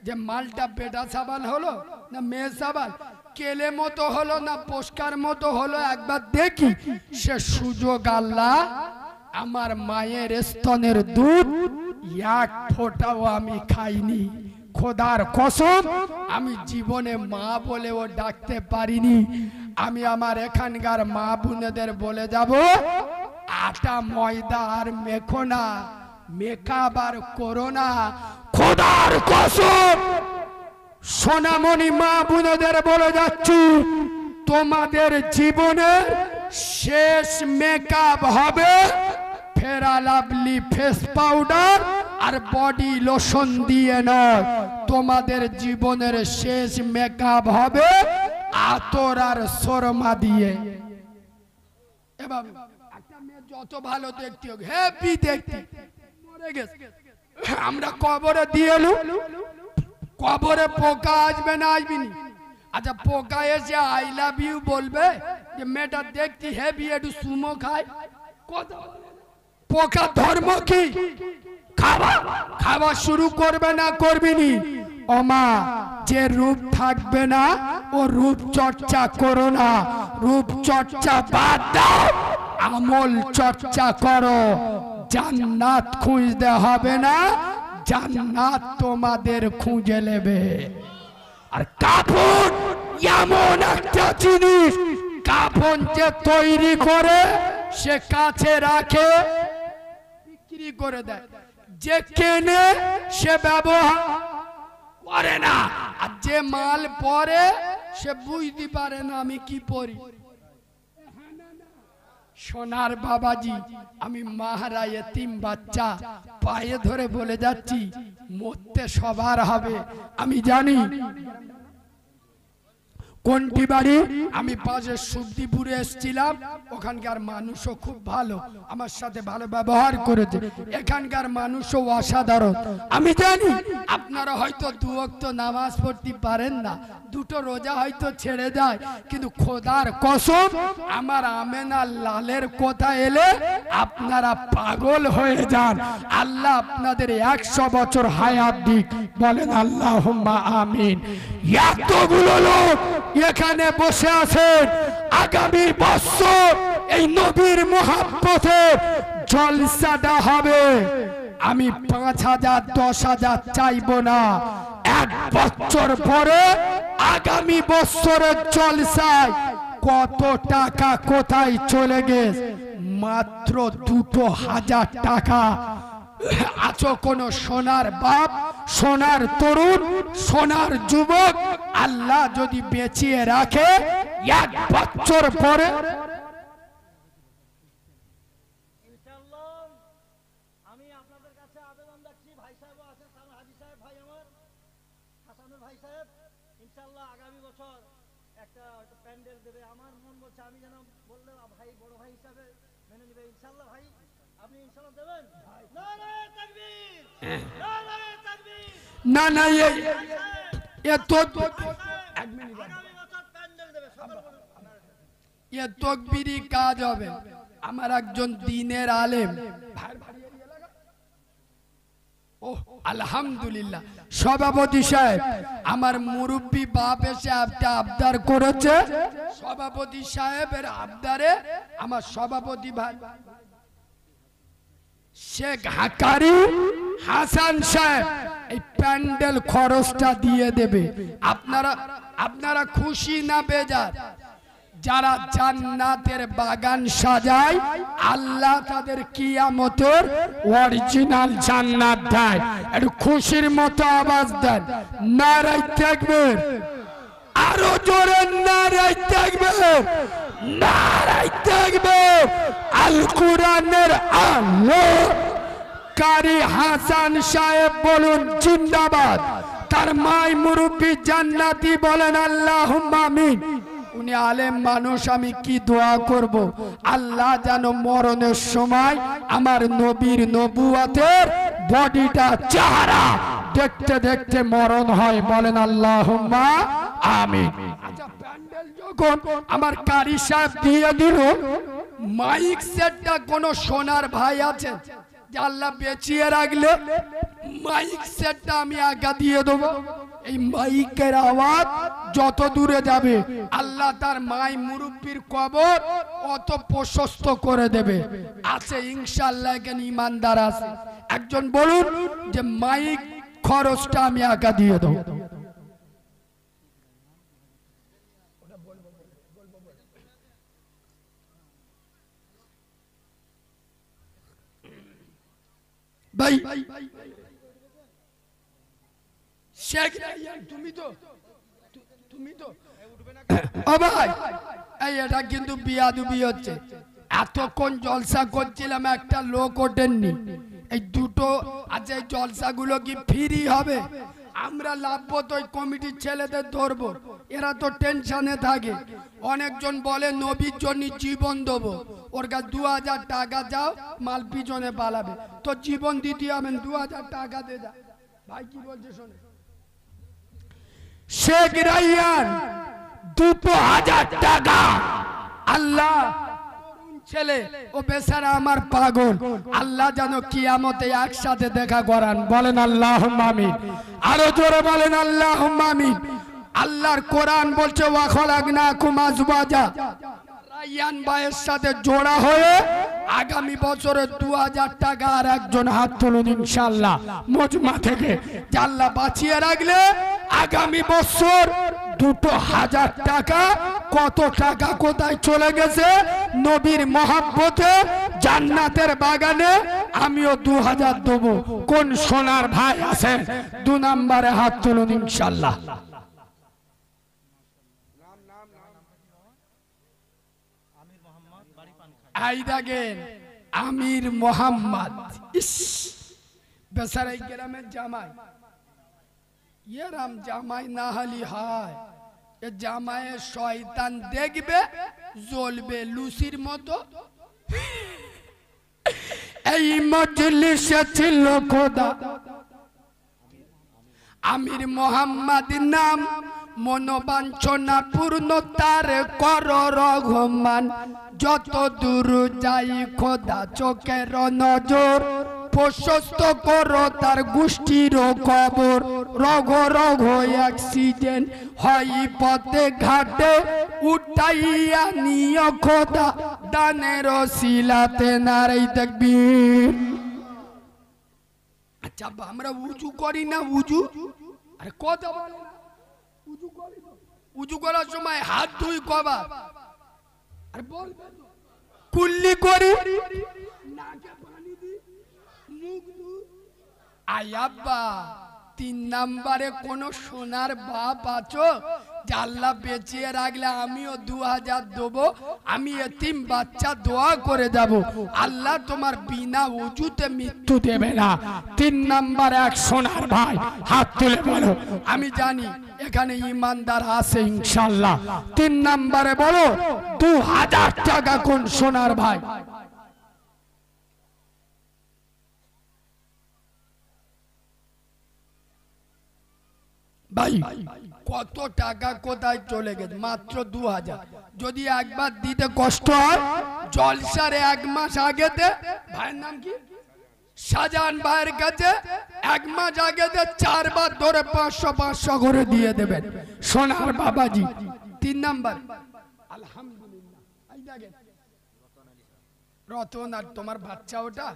যে মালটা বেটা সাবাল হলো না মেয়ে সাবাল, কেলে মতো হলো না পোস্কার মতো হলো, একবার দেখি, সে সুযোগ আল্লাহ আমার মায়ের স্তনের দুধ এক ফোঁটাও আমি খাইনি। খোদার কসম, আমি জীবনে মা বলে ও ডাকতে পারিনি। আমি আমার এখানকার মা বোনেদের বলে যাব, আটা ময়দা আর মেখো না, মেকআপ আর করো না। খোদার কসম, সোনামণি মা বোনেদের বলে যাচ্ছি, তোমাদের জীবনের শেষ মেকআপ হবে ফেরা লাভলি ফেস পাউডার আর বডি লোশন দিয়ে নয়। তোমাদের জীবনের শেষ মেকআপ হবে আতর আর সুরমা দিয়ে। এবার একটা মেয়ে যত ভালো দেখতে হোক, হ্যাপি দেখতে, মরে গেছে, আমরা কবরে দিয়ে এলু, কবরে পোকা আসবে না আসবিনি? আচ্ছা পোকা এসে আই লাভ ইউ বলবে যে মেয়েটা দেখতে হেভি, একটু সুমো খায়, পোকা ধর্ম কি? খাওয়া শুরু করবে না করবিনি? ও মা, যে রূপ থাকবে না ও রূপ চর্চা করো না, রূপ চর্চা বাদ দাও, আমল চর্চা করো। জান্নাত খুঁজতে হবে না, জান্নাত তোমাদের খুঁজে নেবে। আর কাফন এমন একটা জিনিস, কাফন যে তৈরি করে সে কাছে রাখে, বিক্রি করে দেয়, যে কেনে সে ব্যবহার করে না, আর যে মাল পরে সে বুঝতে পারে না আমি কি পরি। সোনার বাবাজি, আমি মাহারা এতিম বাচ্চা পায়ে ধরে বলে যাচ্ছি, মরতে সবার হবে। আমি জানি কোনটি বাড়ি, আমি পাশে সুবদিপুরে এসেছিলাম, ওখানকার মানুষও খুব ভালো, আমার সাথে ভালো ব্যবহার করেছে, এখানকার মানুষও অসাধারণ। আমি জানি আপনারা হয়তো দু ওয়াক্ত নামাজ পড়তে পারেন না, দুটো রোজা হয়তো ছেড়ে দেয়, কিন্তু খোদার কসম আমার আমেনা লালের কথা এলে আপনারা পাগল হয়ে যান। আল্লাহ আপনাদের 100 বছর হায়াত দিক, বলেন আল্লাহুম্মা আমিন। এতগুলো লোক এখানে বসে আছেন, আগামী বছর এই নবীর মুহাব্বতে জলসাটা হবে। আমি 5,000 10,000 চাইবো না, 1 বছর পরে আগামী বছরের জলসায় কত টাকা কোথায় চলে গেছে, মাত্র 2,000 টাকা। আছো কোন সোনার বাপ, সোনার তরুণ, সোনার যুবক, আল্লাহ যদি বেঁচিয়ে রাখে 1 বছর পরে আমি আপনাদের কাছে আবেদন রাখছি, ভাই সাহেব আছেন, হাজি সাহেব ভাই আমার হাসানুর ভাই সাহেব, ইনশাআল্লাহ আগামী বছর একটা প্যান্ডেল দেবে। আমার মন বলছে আমি যেন বললে ভাই বড় ভাই হিসাবে মেনে নেবে। ইনশাআল্লাহ ভাই, আপনি ইনশাআল্লাহ দেবেন? নারায়ে তাকবীর, নারায়ে তাকবীর। না না, এ তো আগামী বছর প্যান্ডেল দেবে, এ তকবীরি কাজ হবে। আমার একজন দ্বীনের আলেম, ও আলহামদুলিল্লাহ, সভাপতি সাহেব, আমার মুরব্বী বাপ এসে একটা আবদার করেছে, সভাপতি সাহেবের আবদারে আমার সভাপতি ভাই শেখ হাকারি হাসান সাহেব এই প্যান্ডেল খরচটা দিয়ে দেবে। আপনারা খুশি না বেজার? যারা জান্নাতের বাগান সাজায় আল্লাহ তাদের কিয়ামতের অরিজিনাল জান্নাত দেয়। একটু খুশির মতো আওয়াজ দেন, নারায়ে তাকবীর। আরো জোরে নারায়ে তাকবীর, নারায়ে তাকবীর। আল কোরআনের আলো কারি হাসান সাহেব বলুন জিন্দাবাদ। তার মাই মুরব্বী জান্নাতি বলেন আল্লাহুম্মা আমিন। উনি আলেম মানুষ, আমি কি দোয়া করব, আল্লাহ যেন মরণের সময় আমার নবীর নবুয়তের বডিটা চেহারা দেখতে দেখতে মরণ হয়, বলেন আল্লাহুম্মা আমিন। আচ্ছা, প্যান্ডেল যখন আমার কারি সাহেব দিয়ে দিল, মাইক সেটটা কোন সোনার ভাই আছে যে আল্লাহ বেঁচিয়ে রাখলে মাইক সেটটা আমি আগা দিয়ে দেবো। এই মাইকের আওয়াজ যত দূরে যাবে আল্লাহ তার মাই মুরব্বীর কবর অত প্রশস্ত করে দেবে। আছে ইনশাআল্লাহ, এখানে ইমানদার আছে। একজন বলুন যে মাইক খরচটা আমি আগা দিয়ে দেবো। ভাই শেখ তুমি তো ও ভাই, এই এটা কিন্তু বিয়াদুবি হচ্ছে। এতক্ষণ জলসা করছিলাম, একটা লোক ওঠেননি। এই দুটো আচ্ছা, এই জলসাগুলো কি ফ্রি হবে? আমরা লাভবো তো ওই কমিটির ছেলেদের ধরবো, এরা তো টেনশনে থাকে। অনেকজন বলে নবীর জন্য জীবন দেবো, ওর কাছে 2,000 টাকা যাও, মাল পিছনে পালাবে, তো জীবন দিতে হবে, 2,000 টাকা দে যা। ভাই কি বলছে শোনে, শেখ রাইয়ান 2,000 টাকা। আল্লাহ ছেলে ও বেচারা আমার পাগল, আল্লাহ যেন কিয়ামতে একসাথে দেখা করান, বলেন আল্লাহুম্মা আমিন। আরো জোরে বলেন আল্লাহুম্মা আমিন। আল্লাহর কোরআন বলছে ওয়া খলাকনাকুম আজওয়াজা, রাইয়ান ভাইয়ের সাথে জোড়া হয়ে আগামী বছরে 2,000 টাকা। আর একজন হাত তুলুন ইনশাআল্লাহ মজমা থেকে, যে আল্লাহ বাঁচিয়ে রাখলে আগামী বছর 2000 টাকা, কত টাকা কোথায় চলে গেছে নবীর মহব্বতে জান্নাতের বাগানে, আমিও 2000 দেবো। কোন সোনার ভাই আছেন 2 নম্বরে হাত তুলুন ইনশাআল্লাহ। এই দেখেন আমির মোহাম্মদ, ইস বেচারা এই গ্রামের জামাই, এরাম জামাই না হলি হয়, এ জামায়ে শয়তান দেখবে জ্বলবে লুসির মতো। এই মজলিসে ছিল খোদা আমির মোহাম্মদ নাম, মনোবাঞ্ছনা পূর্ণ তার কর রঘমান, যত দূর যাই খোদা চোখের নজর, প্রশস্ত করো তার গোষ্ঠীর কবর, রঘ রঘ অ্যাক্সিডেন্ট হয় পথে ঘাটে, উঠাইয়া নিয় খোদা দানের শিলাতে, নারাই তাকবীর। আচ্ছা আমরা উজু করি না, উজু আরে কথা বলে না, উজু করি, উজু করার সময় হাত ধুই কবার, আর বলবে কুল্লি করি, নাকে পানি দি, মুখ ধুই। আয় আব্বা 3 নম্বরে কোন সোনার বাপ আছো যে আল্লাহ বেঁচিয়ে রাখলে আমিও 2000 দেবো, আমি এতিম বাচ্চা দোয়া করে যাব, আল্লাহ তোমার বিনা উজুতে মৃত্যু দেবে না। 3 নম্বরে এক সোনার ভাই হাত তুলে বলো, আমি জানি এখানে ইমানদার আছে ইনশাআল্লাহ। 3 নম্বরে বলো 2000 টাকা কোন সোনার ভাই। ভাই কত টাকা কোথায় চলে গেছে, মাত্র 2000। যদি একবার দিতে কষ্ট হয়, জলসার 1 মাস আগেতে, ভাইয়ের নাম কি, শাহজাহান ভাইয়ের কাছে 1 মাস আগেতে 4 বার ধরে 500 করে দিয়ে দেবেন সোনার বাবাজি। 3 নাম্বার আলহামদুলিল্লাহ। এই দেখেন রতন, আর তোমার বাচ্চা ওটা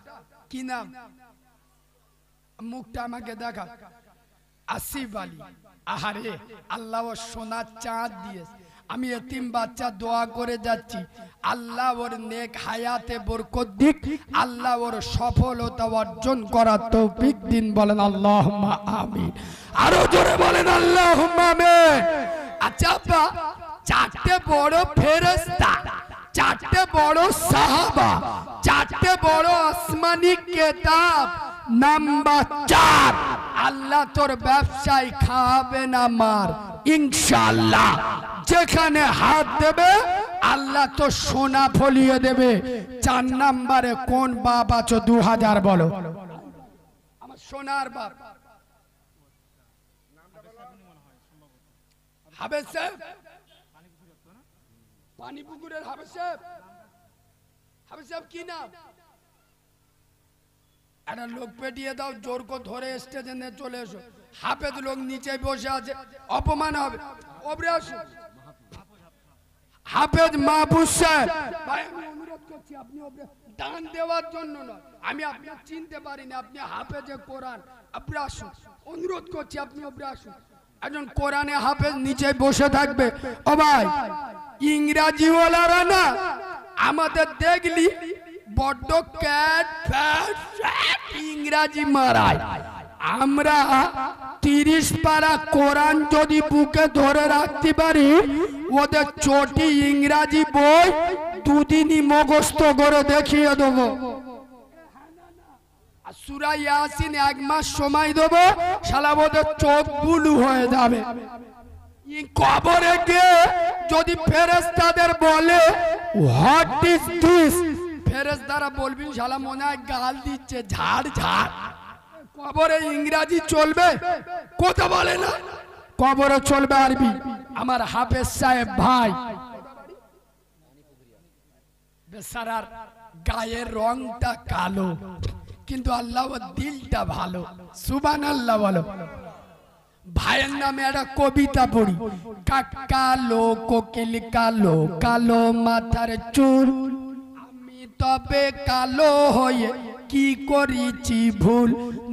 কি নাম, মুখটা আমাকে দেখা, আসিফ আলী। আহারে আল্লাহ ওর সোনার চাঁদ দিয়েছে, আমি এতিম বাচ্চা দোয়া করে যাচ্ছি, আল্লাহ ওর নেক হায়াতে বরকত দিক, আল্লাহ ওর সফলতা অর্জন করার তৌফিক দিন। বলেন আল্লাহুম্মা আমিন, আরো জোরে বলেন আল্লাহুম্মা আমিন। আচ্ছা আপা 4টে বড় ফেরেশতা, 4টে বড় সাহাবা, 4টে বড় আসমানি কিতাব, নাম্বার 4 আল্লাহ তোর ব্যবসায় খাবে না মার ইনশাআল্লাহ। যেখানে হাত দেবে আল্লাহ তো সোনা ফলিয়ে দেবে। 4 নম্বরে কোন বাপ আছো 2000 বলো, আমার সোনার বাপ হাবেজ সাহেব, পানিপুকুরের হাবেজ সাহেব। হাবেজ সাহেব কি নাম, একটা লোক পেটিয়ে দাও, জোর করে ধরে স্টেজে নিয়ে চলে এসো। হাফেজ লোক নিচে বসে আছে, অপমান হবে, ওপরে আসো। হাফেজ মাহফুজ সাহেব, ভাই আমি অনুরোধ করছি আপনি ওপরে, দান দেওয়ার জন্য নয়, আমি আপনাকে চিনতে পারি না, আপনি হাফেজে কোরআন, আপনি আসুন, অনুরোধ করছি আপনি ওপরে আসুন। একজন কোরআনে হাফেজ নিচে বসে থাকবে। ও ভাই ইংরাজিওয়ালারা না আমাদের দেখলি বড্ড ক্যাট ফ্যাট ইংরাজি মারায়, আমরা 30 পারা কোরআন যদি বুকে ধরে রাখতে পারি, ওদের চটি ইংরাজি বই 2 দিনই মুখস্থ করে দেখিয়ে দেবো। সূরা ইয়াসিন 1 মাস সময় দেবো, শালা ওদের চোখ বুলু হয়ে যাবে। কবরে গিয়ে যদি ফেরেশতাদের বলে হোয়াট ইজ দিস, ফেরেশতারা বলবি শালা মনে হয় গাল দিচ্ছে, ঝাড় ঝাড়। কবরে ইংরাজি চলবে, কথা বলে না, কবরে চলবে আরবি। আমার হাফেজ সাহেব ভাই বেচারার গায়ের রংটা কালো, কিন্তু আল্লাহ দিলটা ভালো, সুবহানাল্লাহ বলো। ভাইয়ের নামে একটা কবিতা পড়ি, কালো কোকিল কালো, কালো মাথার চুল, আমি তবে কালো হয়ে কি করেছি ভুল,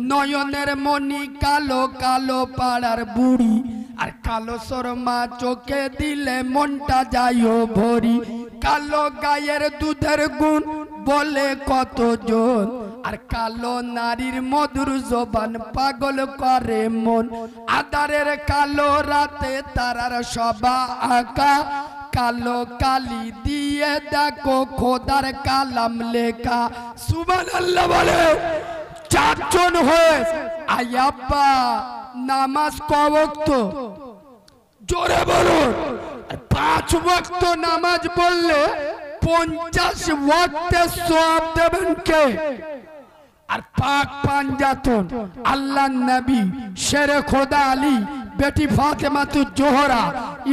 নয়নের মনি কালো কালো পাড়ার বুড়ি, আর কালো শর্মা চোখে দিলে মনটা যাইও ভরি, কালো গায়ের দুধের গুণ বলে কতজন, আর কালো নারীর মধুর জবান পাগল করে মন, আধারের কালো রাতে তারার সবা আঁকা, কালো কালি দিয়ে দেখো খোদার কালাম লেখা। সুবহানাল্লাহ বলে। চারজন হয়ে আয়াব্বা নামাজ ক ওয়াক্ত? জোরে বলুন। 5 ওয়াক্ত নামাজ পড়লে 50 ওয়াক্তের সওয়াব দেবেন কে? আর পাক পাঞ্জাতন আল্লাহর নবী শেরে খোদা আলী, বেটি ফাতেমাতুজ জোহরা,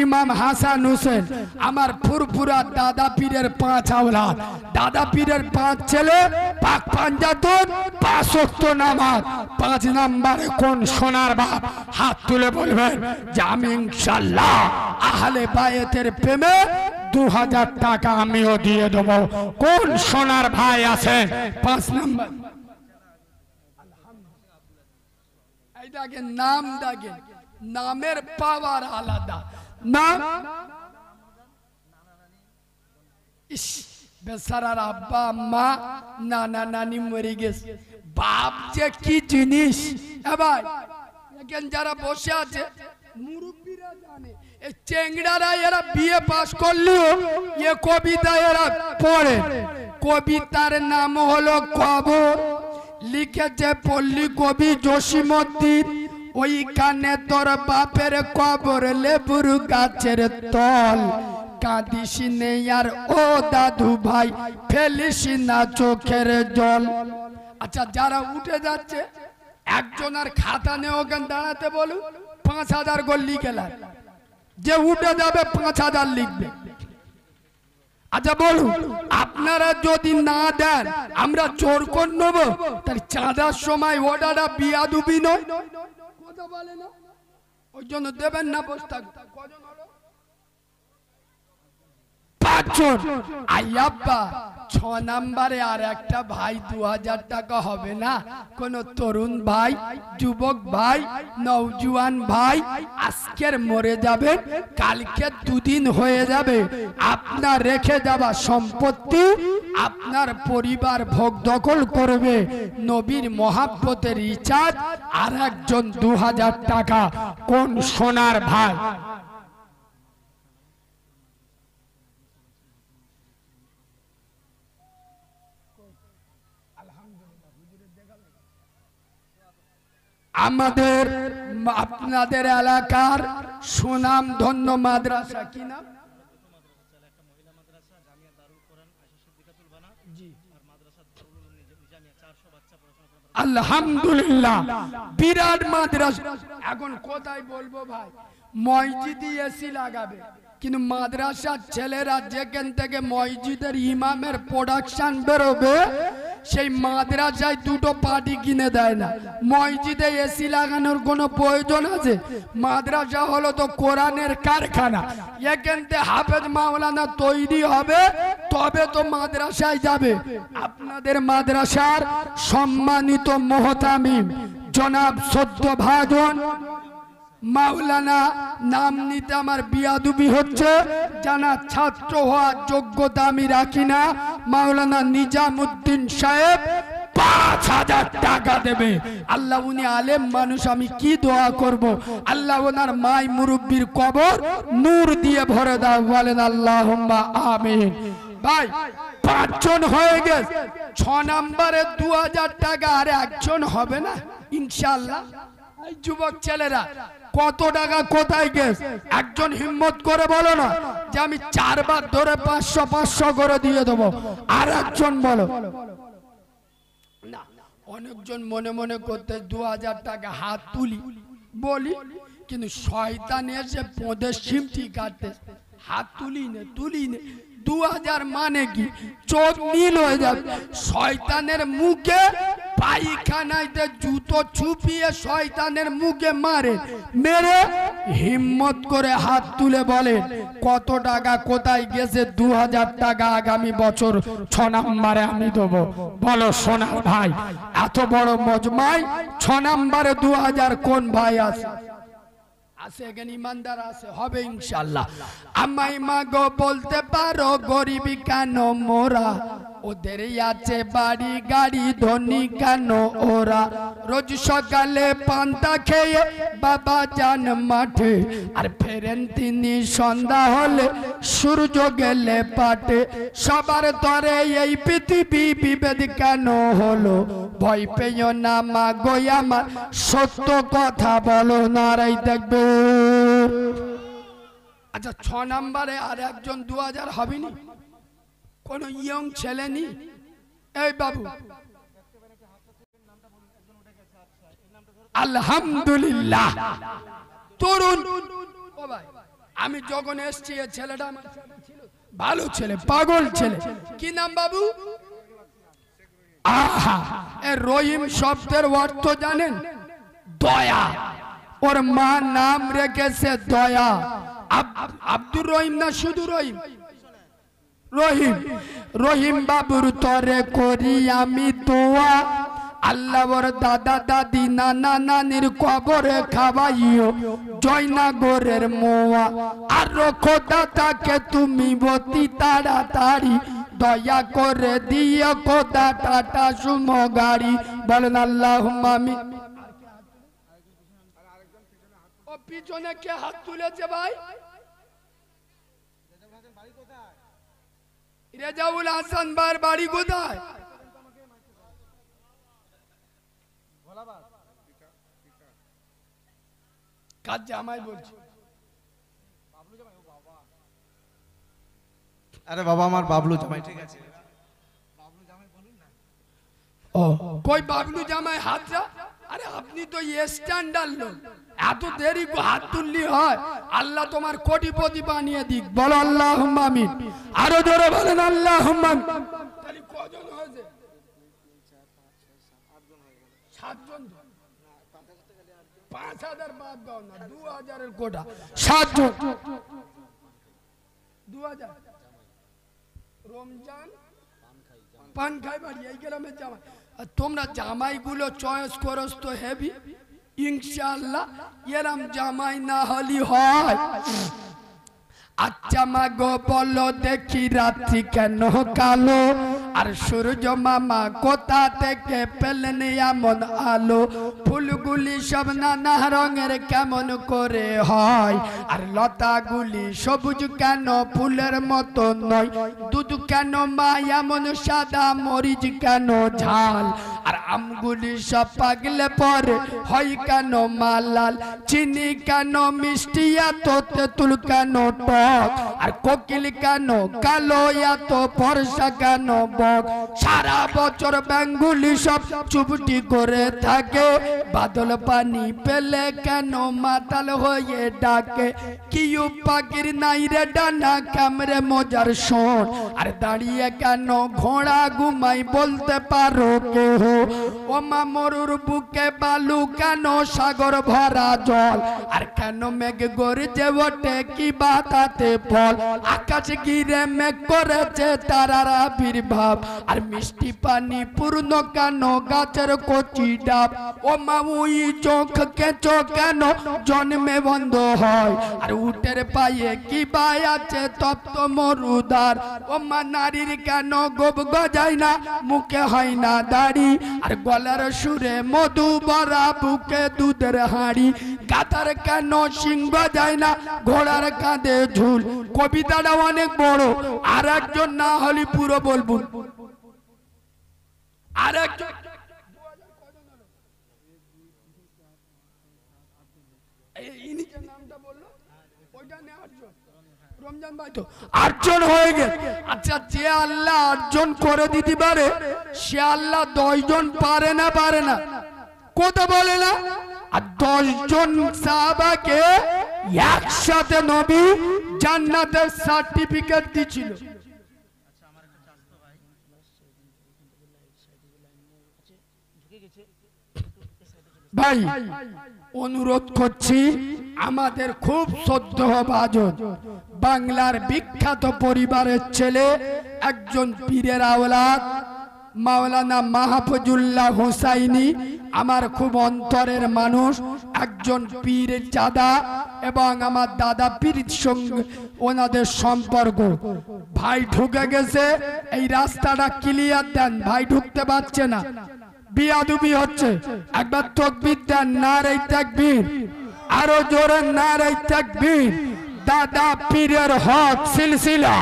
ইমাম হাসান হুসেন, আমার ফুরফুরা দাদা পীরের 5 আওলাদ, দাদা পীরের 5 ছেলে, পাক পাঞ্জাতন 5 ওয়াক্ত নামাজ। 5 নম্বরে কোন সোনার বাপ? হাত তুলে বলবেন যে আমি ইনশাআল্লাহ আহলে বায়েতের প্রেমে 2000 টাকা আমিও দিয়ে দেব। কোন সোনার ভাই আছেন? 5 নম্বর দেখেন, নাম দেখেন, নামের পাওয়ার আলাদা। নাম বেচারার আব্বা আম্মা নানা নানি মরে গেছে, বাপ যে কি জিনিস। এবার দেখেন যারা বসে আছে মুরব্বীরা জানে, এই চেংড়ারা এরা বিয়ে পাস করলেও এ কবিতা এরা পড়ে। কবিতার নাম হলো কবর, লিখেছে পল্লী কবি জসিমউদ্দিন। ওইখানে তোর বাপের কবর লেবুর গাছের তল, কাঁদিস নে আর ও দাদু ভাই, ফেলিস না চোখের জল। আচ্ছা যারা উঠে যাচ্ছে একজন আর খাতা নিয়ে ওখানে দাঁড়াতে বলুন, 5000 করে লিখে লাগ। যে উঠে যাবে 5000 লিখবে। আচ্ছা বলুন, আপনারা যদি না দেন আমরা জোর করে নেবো? তার চাঁদার সময় ওটাটা বিয়াদুবি নয়? কথা বলে না, ওই জন্য দেবেন না। বসে থাকবে। কজন হলো? 5 জন। আয়াব্বা 6 নম্বরে আর একটা ভাই 2000 টাকা হবে না? কোন তরুণ ভাই, যুবক ভাই, নওজোয়ান ভাই আজকের মরে যাবে, কালকে 2 দিন হয়ে যাবে, আপনার রেখে যাওয়া সম্পত্তি আপনার পরিবার ভোগ দখল করবে। নবীর মহাব্বতের রিচার্জ আর একজন 2000 টাকা। কোন সোনার ভাই? আমাদের আপনাদের এলাকার সুনাম ধন্য মাদ্রাসা কি নাম? আলহামদুলিল্লাহ, বিরাট মাদ্রাসা। এখন কোথায় বলবো ভাই, মসজিদে এসি লাগাবে, কিন্তু মাদ্রাসার ছেলেরা যেখান থেকে মসজিদের ইমামের প্রোডাকশন বেরোবে সেই মাদ্রাসায় 2টো পার্টি কিনে দেয় না। মসজিদে এসি লাগানোর কোনো প্রয়োজন আছে? মাদ্রাসা হলো তো কোরআনের কারখানা, এখান থেকে হাফেজ মাওলানা তৈরি হবে তবে তো মাদ্রাসায় যাবে। আপনাদের মাদ্রাসার সম্মানিত মুহতামিম জনাব সদ্য ভাজন মাওলানা, নাম নিতে আমার বিয়াদুবি হচ্ছে, জানা ছাত্র হওয়ার যোগ্যতা আমি রাখি না। মাওলানা নিজামউদ্দিন সাহেব 5000 টাকা দেবে। আল্লাহ, উনি আলেম মানুষ, আমি কি দোয়া করব? আল্লাহ ওনার মাই মুরব্বির কবর নূর দিয়ে ভরে দাও, বলেন আল্লাহুম্মা আমিন। ভাই 5 জন হয়ে গেছে, 6 নম্বরে 2000 টাকা আর একজন হবে না ইনশাআল্লাহ। এই যুবক ছেলেরা কত টাকা কোথায় গেছে? একজন হিম্মত করে বলো না যে আমি 4 বার ধরে 500 500 করে দিয়ে দেবো। আর একজন বলো না। অনেকজন মনে মনে করতে 2000 টাকা হাত তুলি বলি, কিন্তু শয়তান এসে পোঁদের সিমটি কাটতে হাত তুলি নে। 2000 মানে কি? চোখ নীল হয়ে যাবে। শয়তানের মুখে পায়খানাইতে জুতো ছুপিয়ে শয়তানের মুখে মারে, মেরে হিম্মত করে হাত তুলে বলে কত টাকা কোথায় গেছে? 2000 টাকা আগামী বছর 6 নম্বরে আমি দেবো। বলো সোনার ভাই, এত বড় মজমায় 6 নম্বরে 2000 কোন ভাই আছে? আছে এখানে ইমানদার আছে, হবে ইনশাআল্লাহ। আমাই মাগো বলতে পারো গরিবী কেন মোরা, ওদের আছে বাড়ি গাড়ি ধনী কেন ওরা? রোজ সকালে পান্তা খেয়ে বাবা যান মাঠে, আর ফেরেন তিনি সন্ধ্যা হলে সূর্য গেলে পাটে। সবার তরে এই পৃথিবী বিভেদ কেন হলো? ভয় পেও না মাগো আমার, সত্য কথা বলো, নারাই দেখবে। আচ্ছা 6 নম্বরে আর একজন 2000 হবেনি? কোন ইয়ং ছেলে নি? এই বাবু, আলহামদুলিল্লাহ তরুণ। ও ভাই, আমি যখন এসছি এই ছেলেটা আমার সাথে ছিল, ভালো ছেলে, পাগল ছেলে। কি নাম বাবু? আহা, এই রহিম শব্দের অর্থ জানেন? দয়া। ওর মা নাম রেখেছে দয়া। আব্দুর রহিম না শুধু রহিম? রহিম। রহিম বাবুর তরে করি আমি দোয়া, আল্লাহ ওর দাদা দাদি নানা নানির কবরে খাওয়াইও জয়নাগরের মোয়া। আর খোদা তাকে তুমি অতি তাড়াতাড়ি দয়া করে দিও খোদা টাটা সুমো গাড়ি। বলেন আল্লাহুম্মা আমিন। ও পিছনে কে হাত তুলেছে ভাই? রেজাউল হাসান ভাইয়ের বাড়ি কোথায়? কাজ জামাই বলছি। আরে বাবা আমার বাবলু জামাই, ঠিক আছে। ও কই বাবলু জামাই হাতটা? আরে আপনি তো স্ট্যান্ডার্ড লোক, এত দেরি হাত তুললি হয়? আল্লাহ তোমার কোটিপতি বানিয়ে দিক। বলো আল্লাহুম্মা আমিন। আরো জোরে বলেন আল্লাহুম্মা আমিন। তাহলে কজন হয়েছে? 7 জন। 5000 বাদ দাও না, 2000 এর কোটা। 7 জন। 2000 রমজান পান খাই বাড়ি এই গ্রামের জামাই। আর তোমরা জামাইগুলো চয়েস করস তো হেভি, ইনশাআল্লাহ এরম জামাই না হলি হয়। আচ্ছা মাগো বলো দেখি রাত্রি কেন কালো, আর সূর্য মামা কোথা থেকে পেলেন এমন আলো? ফুলগুলি সব নানা রঙের কেমন করে হয়, আর লতাগুলি সবুজ কেন ফুলের মতো নয়? দুধ কেন মা এমন সাদা, মরিচ কেন ঝাল, আর আমগুলি সব পাগলে পরে হয় কেন মা লাল? চিনি কেন মিষ্টি, এত তেঁতুল কেন টক, আর কোকিল কেন কালো, এত ফর্সা কেন বক? সারা বছর ব্যাঙগুলি সব চুপটি করে থাকে, বাদল পানি পেলে কেন মাতাল হয়ে ডাকে? কিউ পাখির নাই রে ডানা, কামড়ে মজার শোন, আর দাঁড়িয়ে কেন ঘোড়া ঘুমাই বলতে পারো কেহ? ও মা মরুর বুকে বালু কেন, সাগর ভরা জল, আর কেন মেঘ গর্জে ওঠে কি বাতাতে ফল? আকাশ ঘিরে মেঘ করেছে তারার আবির্ভাব, আর মিষ্টি পানি পূর্ণ কেন গাছের কচি ডাব? ও মা ওই চোখ কেঁচো কেন জন্মে বন্ধ হয়, আর উটের পায়ে কি বাই আছে তপ্ত মরুদার? ও মা নারীর কেন গোপ গজায় না, মুখে হয় না দাড়ি, আর গলার সুরে মধু ভরা বুকে দুধের হাঁড়ি? গাধার কেন সিংহ যায় না, ঘোড়ার কাঁধে ঝুল? কবিতাটা অনেক বড়, আর একজন না হলে পুরো বলবো। আর একজন রমজান ভাই তো 8 জন হয়ে গেছে। আচ্ছা যে আল্লাহ 8 জন করে দিতে পারে, সে আল্লাহ 10 জন পারে না? পারে না? কথা বলে না? আর 10 জন সাহাবাকে একসাথে নবী জান্নাতের সার্টিফিকেট দিছিল। ভাই অনুরোধ করছি, আমাদের খুব শ্রদ্ধেয়ভাজন বাংলার বিখ্যাত পরিবারের ছেলে, একজন পীরের আওলাদ মাওলানা মাহফুজুল্লাহ হুসাইনি, আমার খুব অন্তরের মানুষ, একজন পীরের চাঁদা এবং আমার দাদা পীরের সঙ্গে ওনাদের সম্পর্ক। ভাই ঢুকে গেছে, এই রাস্তাটা ক্লিয়ার দেন, ভাই ঢুকতে পারছে না, বিয়াদুবি হচ্ছে। একবার তাকবীর দেন, নারে তাকবীর, আরো জোরে নারে তাকবীর। দাদা পীরের হক সিলসিলা,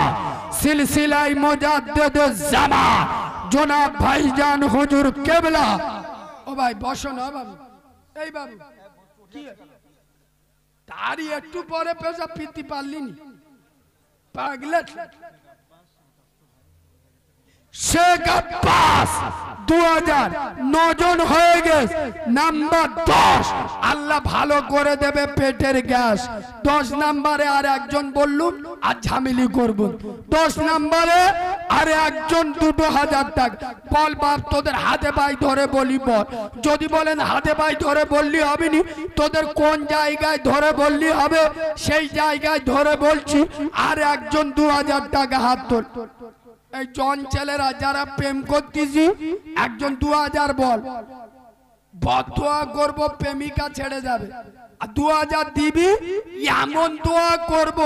সিলসিলাই মুজাদ্দিদুজ জামান জনাব ভাইজান হুজুর কেবলা। ও ভাই বসো না বাবু, এই বাবু কি তারই একটু পরে পেশা পিতি পারলিনি পাগলা। শেখ আব্বাস 2009 জন হয়ে গেছে, নাম্বার 10, আল্লাহ ভালো করে দেবে পেটের গ্যাস। 10 নম্বরে আর একজন বললুম আর ঝামেলি করব। 10 নম্বরে আর একজন 2000 টাকা বল বাপ, তোদের হাতে পাই ধরে বলি বল। যদি বলেন হাতে পাই ধরে বললি হবে নি, তোদের কোন জায়গায় ধরে বললি হবে সেই জায়গায় ধরে বলছি। আর একজন 2000 টাকা হাত তোল। এই জন ছেলেরা যারা প্রেম করতেছি, একজন 2000 বল, বদদোয়া করব প্রেমিকা ছেড়ে যাবে। আর 2000 দিবি, এমন দোয়া করব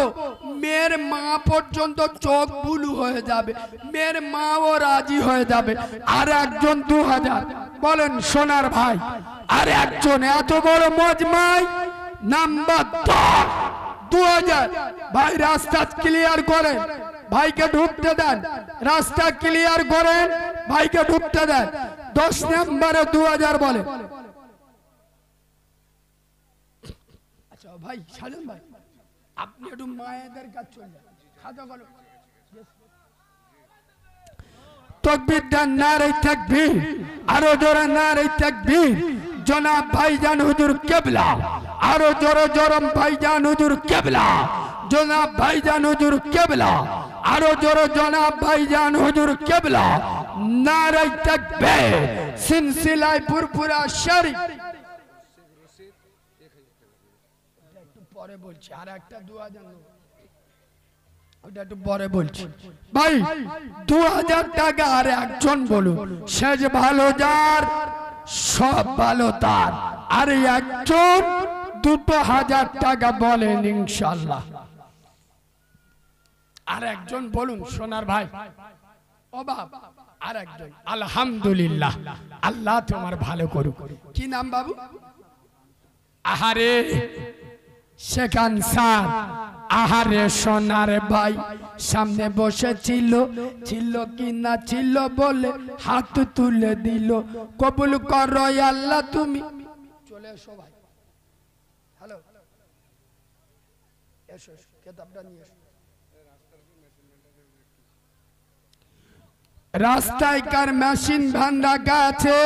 মেয়ের মা পর্যন্ত চোখ বুলু হয়ে যাবে, মেয়ের মাও রাজি হয়ে যাবে। আর একজন 2000 বলেন সোনার ভাই। আর একজন এত বড় মজমাই নাম্বার 10 2000 ভাই, রাস্তা ক্লিয়ার করেন, ভাইকে ঢুকতে দেন, রাস্তা ক্লিয়ার করেন, ভাইকে ঢুকতে দেন। 10 নম্বরে 2000 বলে। আচ্ছা ভাই সাজান ভাই, আপনি একটু মায়েদের কাছে চলে যান, খাতা কলম। তাকবীর দেন, নারে তাকবীর, আরো জোরে নারে তাকবীর। জনাব ভাইজান হুজুর কেবলা, আরো জোরে জোরম ভাইজান হুজুর কেবলা, জনাব ভাইজান হুজুর কেবলা, আরো জোরে জনাব ভাইজান হুজুর কেবলা। নারে তাকবীর, সিলসিলায় ফুরফুরা শরীফ। একটু পরে বলছি, আর একটা 2000 ওটা একটু পরে বলছি। ভাই 2000 টাকা আর একজন বলুন, সেজ ভালো যার সব ভালো তার। আর একজন 2000 টাকা বলেন ইনশাআল্লাহ। আর একজন বলুন সোনার ভাই। ও বাপ, আর একজন আলহামদুলিল্লাহ, আল্লাহ তোমার ভালো করুক। কি নাম বাবু? আহারে শেখ আনসার। আহারে সোনার ভাই সামনে বসেছিল, ছিল কি না ছিল বলে হাত তুলে দিল। কবুল করো আল্লাহ তুমি। চলে এসো ভাই, হ্যালো এসো, কেতাবটা নিয়ে এসো। রাস্তায় কার মেশিন ভ্যান রাখা আছে,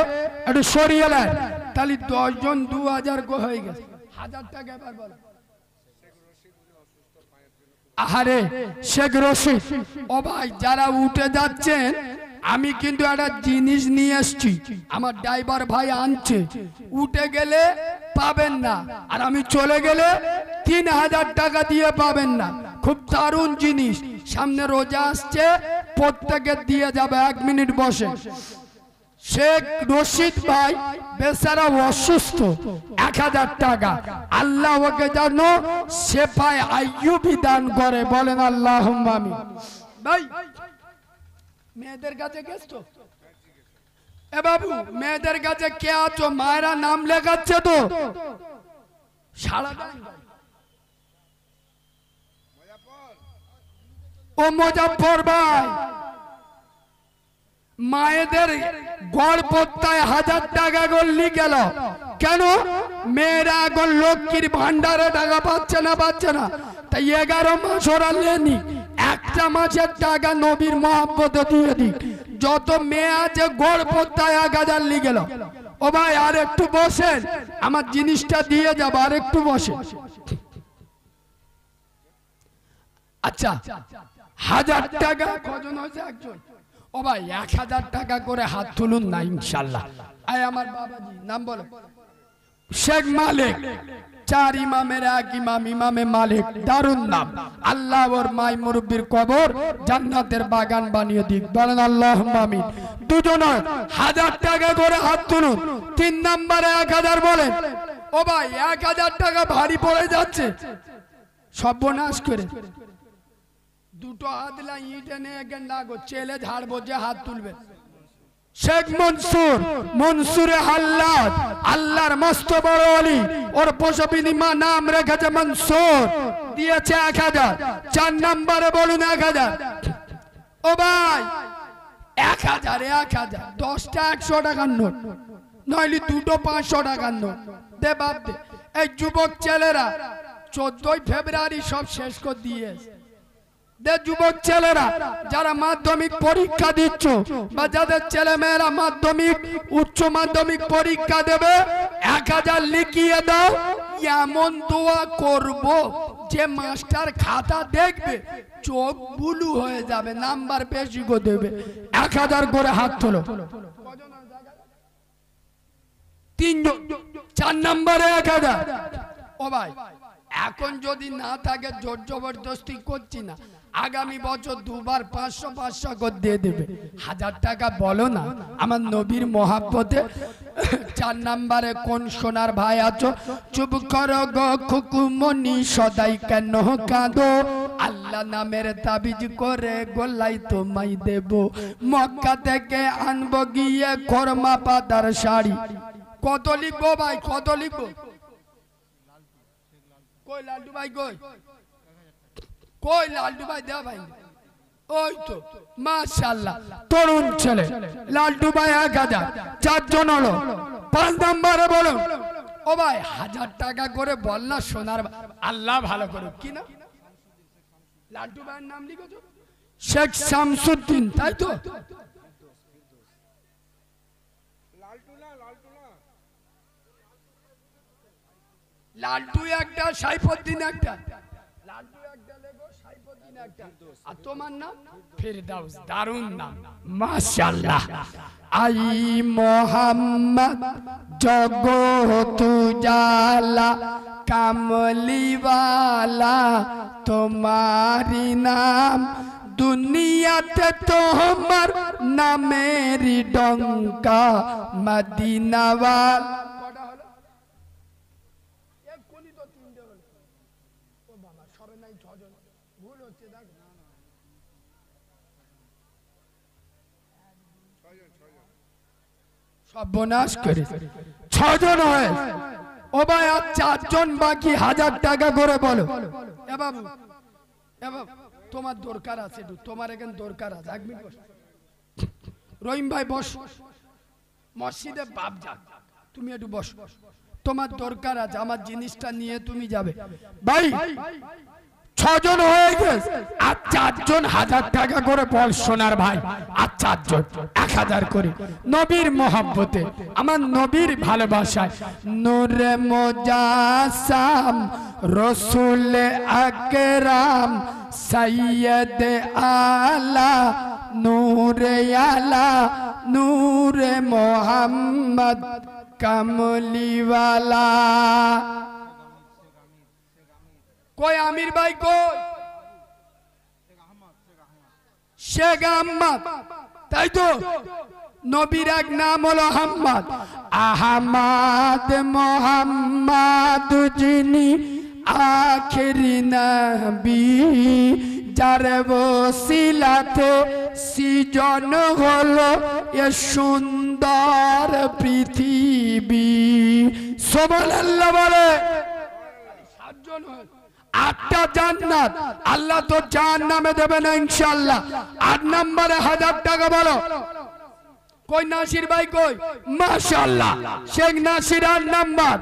একটু সরিয়ে নেন। তাহলে 10 জন 2000 হয়ে গেছে। 1000 টাকা এবার বলো। আহারে শেখ রশিদ। ও ভাই যারা উঠে যাচ্ছেন, আমি কিন্তু একটা জিনিস নিয়ে এসছি, আমার ড্রাইভার ভাই আনছে। উঠে গেলে পাবেন না, আর আমি চলে গেলে 3000 টাকা দিয়ে পাবেন না। খুব দারুণ জিনিস, সামনে রোজা আসছে, প্রত্যেকে দিয়ে যাবে। 1 মিনিট বসে। শেখ রশিদ ভাই বেচারা অসুস্থ, 1000 টাকা। আল্লাহ ওকে জানো শেফায়ে আইয়ুবী দান করে, বলেন আল্লাহুম্মা আমিন। ভাই মেয়েদের কাছে গেছো? এ বাবু মেয়েদের কাছে কে আছো? মায়েরা নাম লেখাচ্ছে তো, সারা দেন। ও মুজাফফর ভাই, মায়েদের গড় পত্তায় 1000 টাকা গল্লি গেল কেন? মেয়েরা এখন লক্ষ্মীর ভান্ডারে টাকা পাচ্ছে না, পাচ্ছে না। তাই 11 মাস ওরা লেনি, একটা মাসের টাকা নবীর মহব্বতে দিয়ে দিক। যত মেয়ে আছে গড় পত্তায় 1000 লি গেল। ও ভাই আর একটু বসেন, আমার জিনিসটা দিয়ে যাবো, আর একটু বসে। আচ্ছা 1000 টাকা কজন হয়েছে? একজন। ও ভাই 1000 টাকা করে হাত তুলুন না ইনশাআল্লাহ। আয় আমার বাবাজি নাম বলো। শেখ মালিক, 4 ইমামের এক ইমাম, ইমামে মালিক, দারুন নাম। আল্লাহ ওর মাই মুরব্বির কবর জান্নাতের বাগান বানিয়ে দিক, বলেন আল্লাহুম্মা আমিন। দুজনে 1000 টাকা করে হাত তুলুন। 3 নম্বরে 1000 বলেন। ও ভাই 1000 টাকা ভারী পড়ে যাচ্ছে, সর্বনাশ করে দুটো হাত লা ইট এনে এখান লাগো, চেলে ঝাড়বো যে হাত তুলবে। শেখ মনসুর, মনসুরে হাল্লাদ, আল্লাহর মস্ত বড় ওলি, ওর পশবিনিমা নাম রেখেছে মনসুর, দিয়েছে 1000। 4 নম্বরে বলুন 1000। ও ভাই 1000 10টা 100 টাকার নোট, নইলে দুটো 500 টাকার নোট দে বাপ দে। এই যুবক ছেলেরা 14 ফেব্রুয়ারি সব শেষ করে দিয়েছে। যুবক ছেলেরা যারা মাধ্যমিক পরীক্ষা দিচ্ছ বা যাদের ছেলে মেয়েরা মাধ্যমিক উচ্চ মাধ্যমিক পরীক্ষা দেবে, 1000 লিখিয়ে দাও। এমন দোয়া করব যে মাস্টার খাতা দেখবে চোখ বুলু হয়ে যাবে, নাম্বার বেশি করে দেবে। 1000 করে হাত তোলো। 3 4 নম্বরে 1000। ও ভাই এখন যদি না থাকে জোর জবরদস্তি করছি না, আগামী বছর 2 বার 500 500 করে দিয়ে দেবে। 1000 টাকা বলো না আমার নবীর মহাব্বতে। 4 নম্বরে কোন সোনার ভাই আছো, চুপ করো গো খুকুমনি সদাই কেন কাঁদো, আল্লাহ নামের তাবিজ করে গলাই তোমায় দেব, মক্কা থেকে আনবো গিয়ে খরমা পাতার শাড়ি। কত লিখবো ভাই, কত লিখবো? কই লালটু ভাই, কই কই লালটু ভাই, দে ভাই। ওই তো মাশাআল্লাহ তরুণ ছেলে লালটু ভাই 1000। 4 জন হলো। 5 নম্বরে বলুন। ও ভাই 1000 টাকা করে বল না সোনার, আল্লাহ ভালো করুক। কি না লালটু ভাইয়ের নাম লিখেছো? শেখ শামসুদ্দিন, তাই তো? লালটু একটা, সাইফুদ্দিন একটা। লালটু একটা লেখো, সাইফুদ্দিন একটা। আর তোমার নাম ফেরদাউস, দারুন নাম মাশাআল্লাহ। আই মোহাম্মদ জগত উজালা কামলিওয়ালা, তোমারি নাম দুনিয়াতে তোমার নামেরই ডঙ্কা মদিনাওয়াল। সর্বনাশ করে 6 জন হয়। ও ভাই আর 4 জন বাকি 1000 টাকা করে বলো। এ বাবু, এ বাবু তোমার দরকার আছে, তোমার এখানে দরকার আছে। 1 মিনিট বস। রহিম ভাই বস, মসজিদে বাপ যাক, তুমি একটু বস, তোমার দরকার আছে, আমার জিনিসটা নিয়ে তুমি যাবে। ভাই 6 জন হয়ে গেছে, আর 4 জন 1000 টাকা করে বল সোনার ভাই। আর 4 জন 1000 করে নবীর মহব্বতে, আমার নবীর ভালোবাসায়। নূরে মুজাসসাম রাসূল আকরাম সৈয়দ আলা নূরে আলা নূরে মোহাম্মদ কামলিওয়ালা। কই আমির ভাই, কই শেখ আহমদ, তাই তো? নবীর এক নাম হলো আহমদ। আহমদ মোহাম্মদ যিনি আখেরি নবী, যার ওসিলাতে সৃজন হলো এ সুন্দর পৃথিবী। সুবহানাল্লাহ বলে। 7 জন হয়। 8টা জান্নাত আল্লাহ তো জাহান্নামে দেবে না ইনশাআল্লাহ। 8 নম্বরে 1000 টাকা বলো। কই নাসির ভাই, কই? মাশাআল্লাহ শেখ নাসির 8 নাম্বার।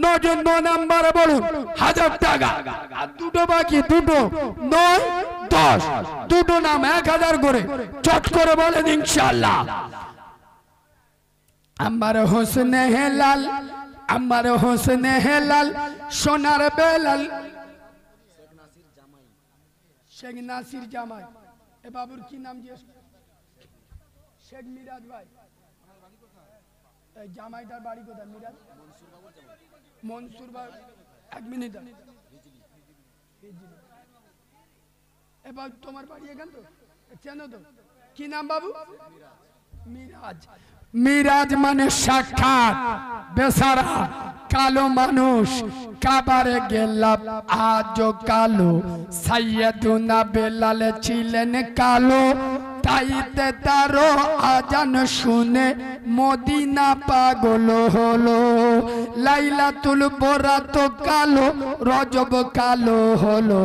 9 জন 9 নম্বরে বলুন 1000 টাকা। আর দুটো বাকি, দুটো 9 10, দুটো নাম 1000 করে চট করে বলেন ইনশাআল্লাহ। আমার হোসনে হেলাল, আমার হোসনে হেলাল সোনার বেলাল, শেখ নাসির জামাই। এ বাবুর কি নাম জিজ্ঞেস? শেখ মিরাজ ভাই, এই জামাইটার বাড়ি কোথায়? মিরাজ মনসুর ভাই, 1 মিনিট। এবার তোমার বাড়ি এখান তো, চেনো তো? কি নাম বাবু? মিরাজ। মিরাজ মানে সাক্ষাৎ বেচারা কালো মানুষ, কাবারে গেলাম আজও কালো। সাইয়েদুনা বেলাল ছিলেন কালো, তাইতে তারও আজান শুনে মদিনা পাগল হলো। লাইলাতুল বরাত কালো, রজব কালো হলো,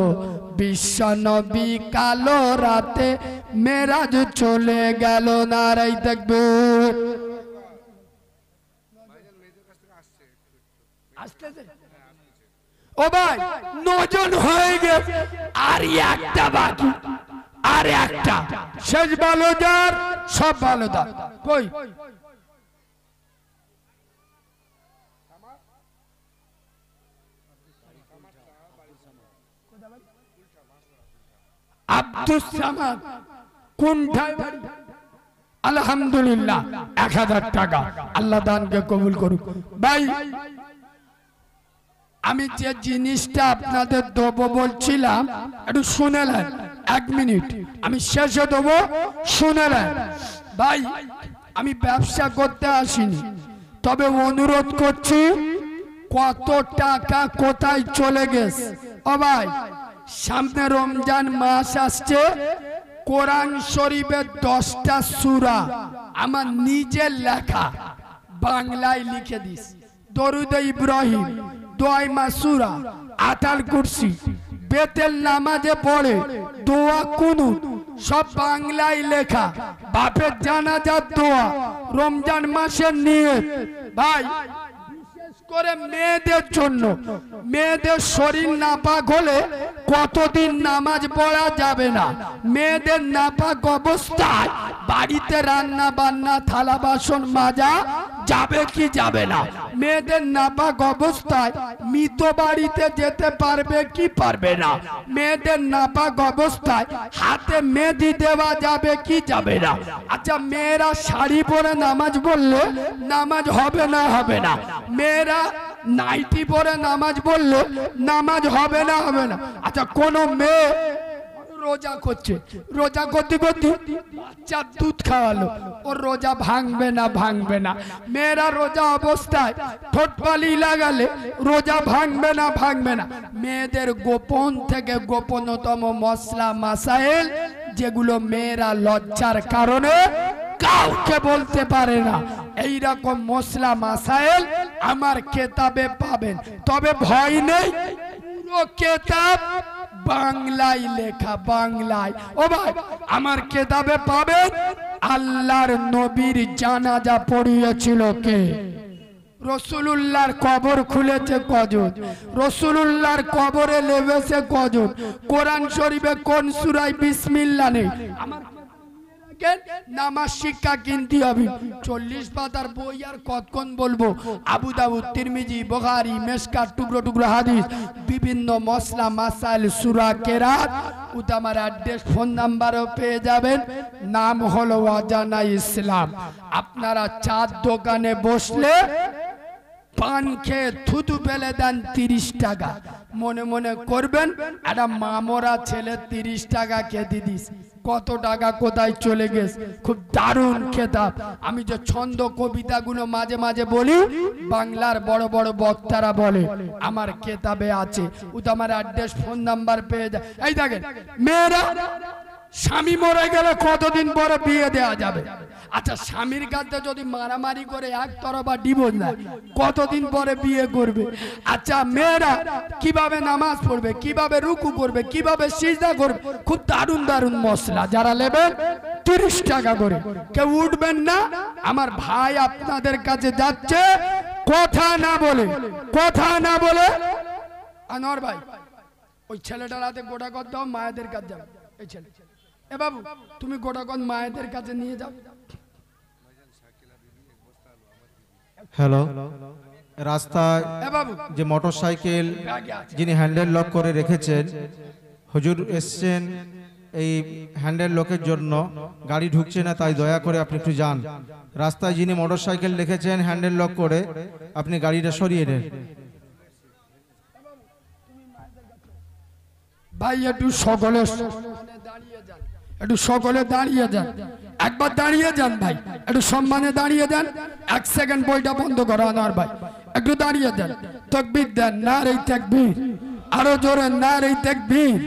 বিশ্বনবী কালো রাতে মেরাজ চলে গেল। নারাই তাকবীর। আসতেছে ও ভাই, 9 জন হয়ে গেছে, আর একটা বাকি, আর একটা। শেষ বালোদার, সব বালোদার কই? আব্দুস সামাদ কোনটায় বাড়ি? আলহামদুলিল্লাহ 1000 টাকা। আল্লাহ দানকে কবুল করুক। ভাই আমি যে জিনিসটা আপনাদের দেবো বলছিলাম, একটু শুনে নেন। 1 মিনিট, আমি শেষে দেবো, শুনে নেন। ভাই আমি ব্যবসা করতে আসিনি, তবে অনুরোধ করছি, কত টাকা কোথায় চলে গেছে? ও ভাই সামনে রমজান মাস আসছে, কোরআন শরীফের 10টা সূরা আমার নিজের লেখা, বাংলায় লিখে দিস। দরুদ ইব্রাহিম, দোয়া মাসুরা, আতাল কুরসি, বেতেল নামাজে পড়ে দোয়া কুনুত, সব বাংলায় লেখা। বাপের জানাজার দোয়া, রমজান মাসের নিয়ত। ভাই বিশেষ করে মেয়েদের জন্য, মেয়েদের শরীর নাপাক হলে কতদিন নামাজ পড়া যাবে না। মেয়েদের নাপাক অবস্থায় বাড়িতে রান্না বান্না, থালা বাসন মাজা যাবে কি যাবে না? মেয়েদের নাপাক অবস্থায় মৃত বাড়িতে যেতে পারবে কি পারবে না? মেয়েদের নাপাক অবস্থায় হাতে মেহেদি দেওয়া যাবে কি যাবে না? আচ্ছা মেয়েরা শাড়ি পরে নামাজ পড়লে নামাজ হবে না হবে না? মেয়েরা নাইটি পরে নামাজ পড়লে নামাজ হবে না হবে না? আচ্ছা কোন মেয়ে রোজা করছে, রোজা করতে করতে বাচ্চার দুধ খাওয়ালো, ওর রোজা ভাঙবে না ভাঙবে না? মেয়েরা রোজা অবস্থায় ঠোঁটপালি লাগালে রোজা ভাঙবে না ভাঙবে না? মেয়েদের গোপন থেকে গোপনতম মশলা মাসাইল, যেগুলো মেয়েরা লজ্জার কারণে কাউকে বলতে পারে না, এই রকম মশলা মাসাইল আমার কেতাবে পাবেন। তবে ভয় নেই, পুরো কেতাব বাংলায় লেখা, বাংলায়। ও ভাই আমার কেতাবে পাবেন, আল্লাহর নবীর জানাজা পড়িয়েছিল কে? রসুলুল্লাহর কবর খুলেছে কজন? রসুলুল্লাহর কবরে লেবেছে কজন? কোরআন শরীফে কোন সূরায় বিসমিল্লাহ নেই? আমার নামাজ শিক্ষা কিনতে হবে। 40 পাতার বই আর কতক্ষণ বলবো? আবু দাউদ, তিরমিজি, বুখারী, মেশকাত, টুকরো টুকরো হাদিস, বিভিন্ন মসলা মাসাইল, সূরা কেরাত। আমার অ্যাড্রেস, ফোন নাম্বারও পেয়ে যাবেন। নাম হলো অজানা ইসলাম। আপনারা চার দোকানে বসলে পান খেয়ে থুতু ফেলে দেন 30 টাকা, মনে মনে করবেন একটা মামরা ছেলে 30 টাকা খেতে দিস, কত টাকা কোথায় চলে গেছে। খুব দারুণ খেতাব। আমি যে ছন্দ কবিতাগুলো মাঝে মাঝে বলি, বাংলার বড় বড় বক্তারা বলে, আমার কেতাবে আছে। আমার অ্যাড্রেস, ফোন নাম্বার পেয়ে যায়। এই দেখেন, মেয়েরা স্বামী মরে গেলে কতদিন পরে বিয়ে দেওয়া যাবে? আচ্ছা স্বামীর কাছে যদি মারামারি করে একতরফা ডিভোর্স দেয়, কতদিন পরে বিয়ে করবে? আচ্ছা মেয়েরা কিভাবে নামাজ পড়বে, কিভাবে রুকু করবে, কিভাবে সিজদা করবে? খুব দারুণ দারুণ মশলা। যারা নেবেন 30 টাকা করে, কেউ উঠবেন না। আমার ভাই আপনাদের কাছে যাচ্ছে, কথা না বলে, কথা না বলে। আনোয়ার ভাই ওই ছেলেটার হাতে গোটা কর দাও, মায়েদের কাছে যাও। এই ছেলে, এ বাবু তুমি গোটা কর মায়েদের কাছে নিয়ে যাও। হ্যালো, রাস্তায় যে মোটরসাইকেল যিনি হ্যান্ডেল লক করে রেখেছেন, হুজুর এসছেন এই হ্যান্ডেল লকের জন্য গাড়ি ঢুকছে না, তাই দয়া করে আপনি একটু যান। রাস্তায় যিনি মোটরসাইকেল রেখেছেন হ্যান্ডেল লক করে, আপনি গাড়িটা সরিয়ে নেন। ভাই একটু সকলে দাঁড়িয়ে যান, একটু সকলে দাঁড়িয়ে যান, একবার দাঁড়িয়ে যান ভাই, একটু সম্মানে দাঁড়িয়ে দেন। 1 সেকেন্ড বইটা বন্ধ করো আনোয়ার ভাই, একটু দাঁড়িয়ে দেন। তাকবীর দেন, নারে তাকবীর, আরো জোরে নারে তাকবীর।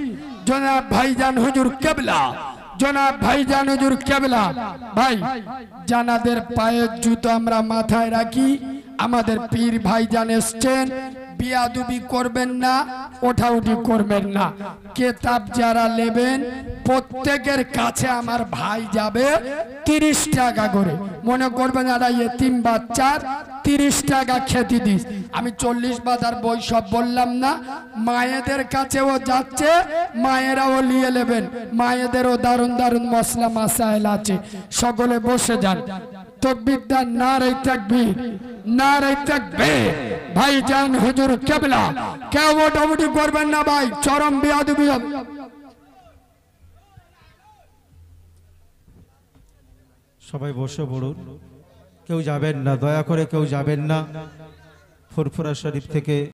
জনাব ভাইজান হুজুর কেবলা, জনাব ভাইজান হুজুর কেবলা। ভাই জানাদের পায়ের জুতো আমরা মাথায় রাখি, আমাদের পীর ভাইজান এসছেন, বিয়াদুবি করবেন না, ওঠাউঠি করবেন না। কেতাব যারা নেবেন প্রত্যেকের কাছে আমার ভাই যাবে 30 টাকা করে। মনে করবেন আর এতিম বাচ্চার 30 টাকা খেতে দিস। আমি 40 বাজার বই সব বললাম না, মায়েদের কাছেও যাচ্ছে, মায়েরাও নিয়ে নেবেন। মায়েদেরও দারুণ দারুণ মশলা মাসাইল আছে। সকলে বসে যান। তাকবীর দেন, নারে তাকবীর, নারে তাকবীর। ভাইজান হুজুর কেবলা, কেউ ওঠাউঠি করবেন না ভাই, চরম বিয়াদবি হবে। সবাই বসে পড়ুন, কেউ যাবেন না, দয়া করে কেউ যাবেন না। ফুরফুরা শরীফ থেকে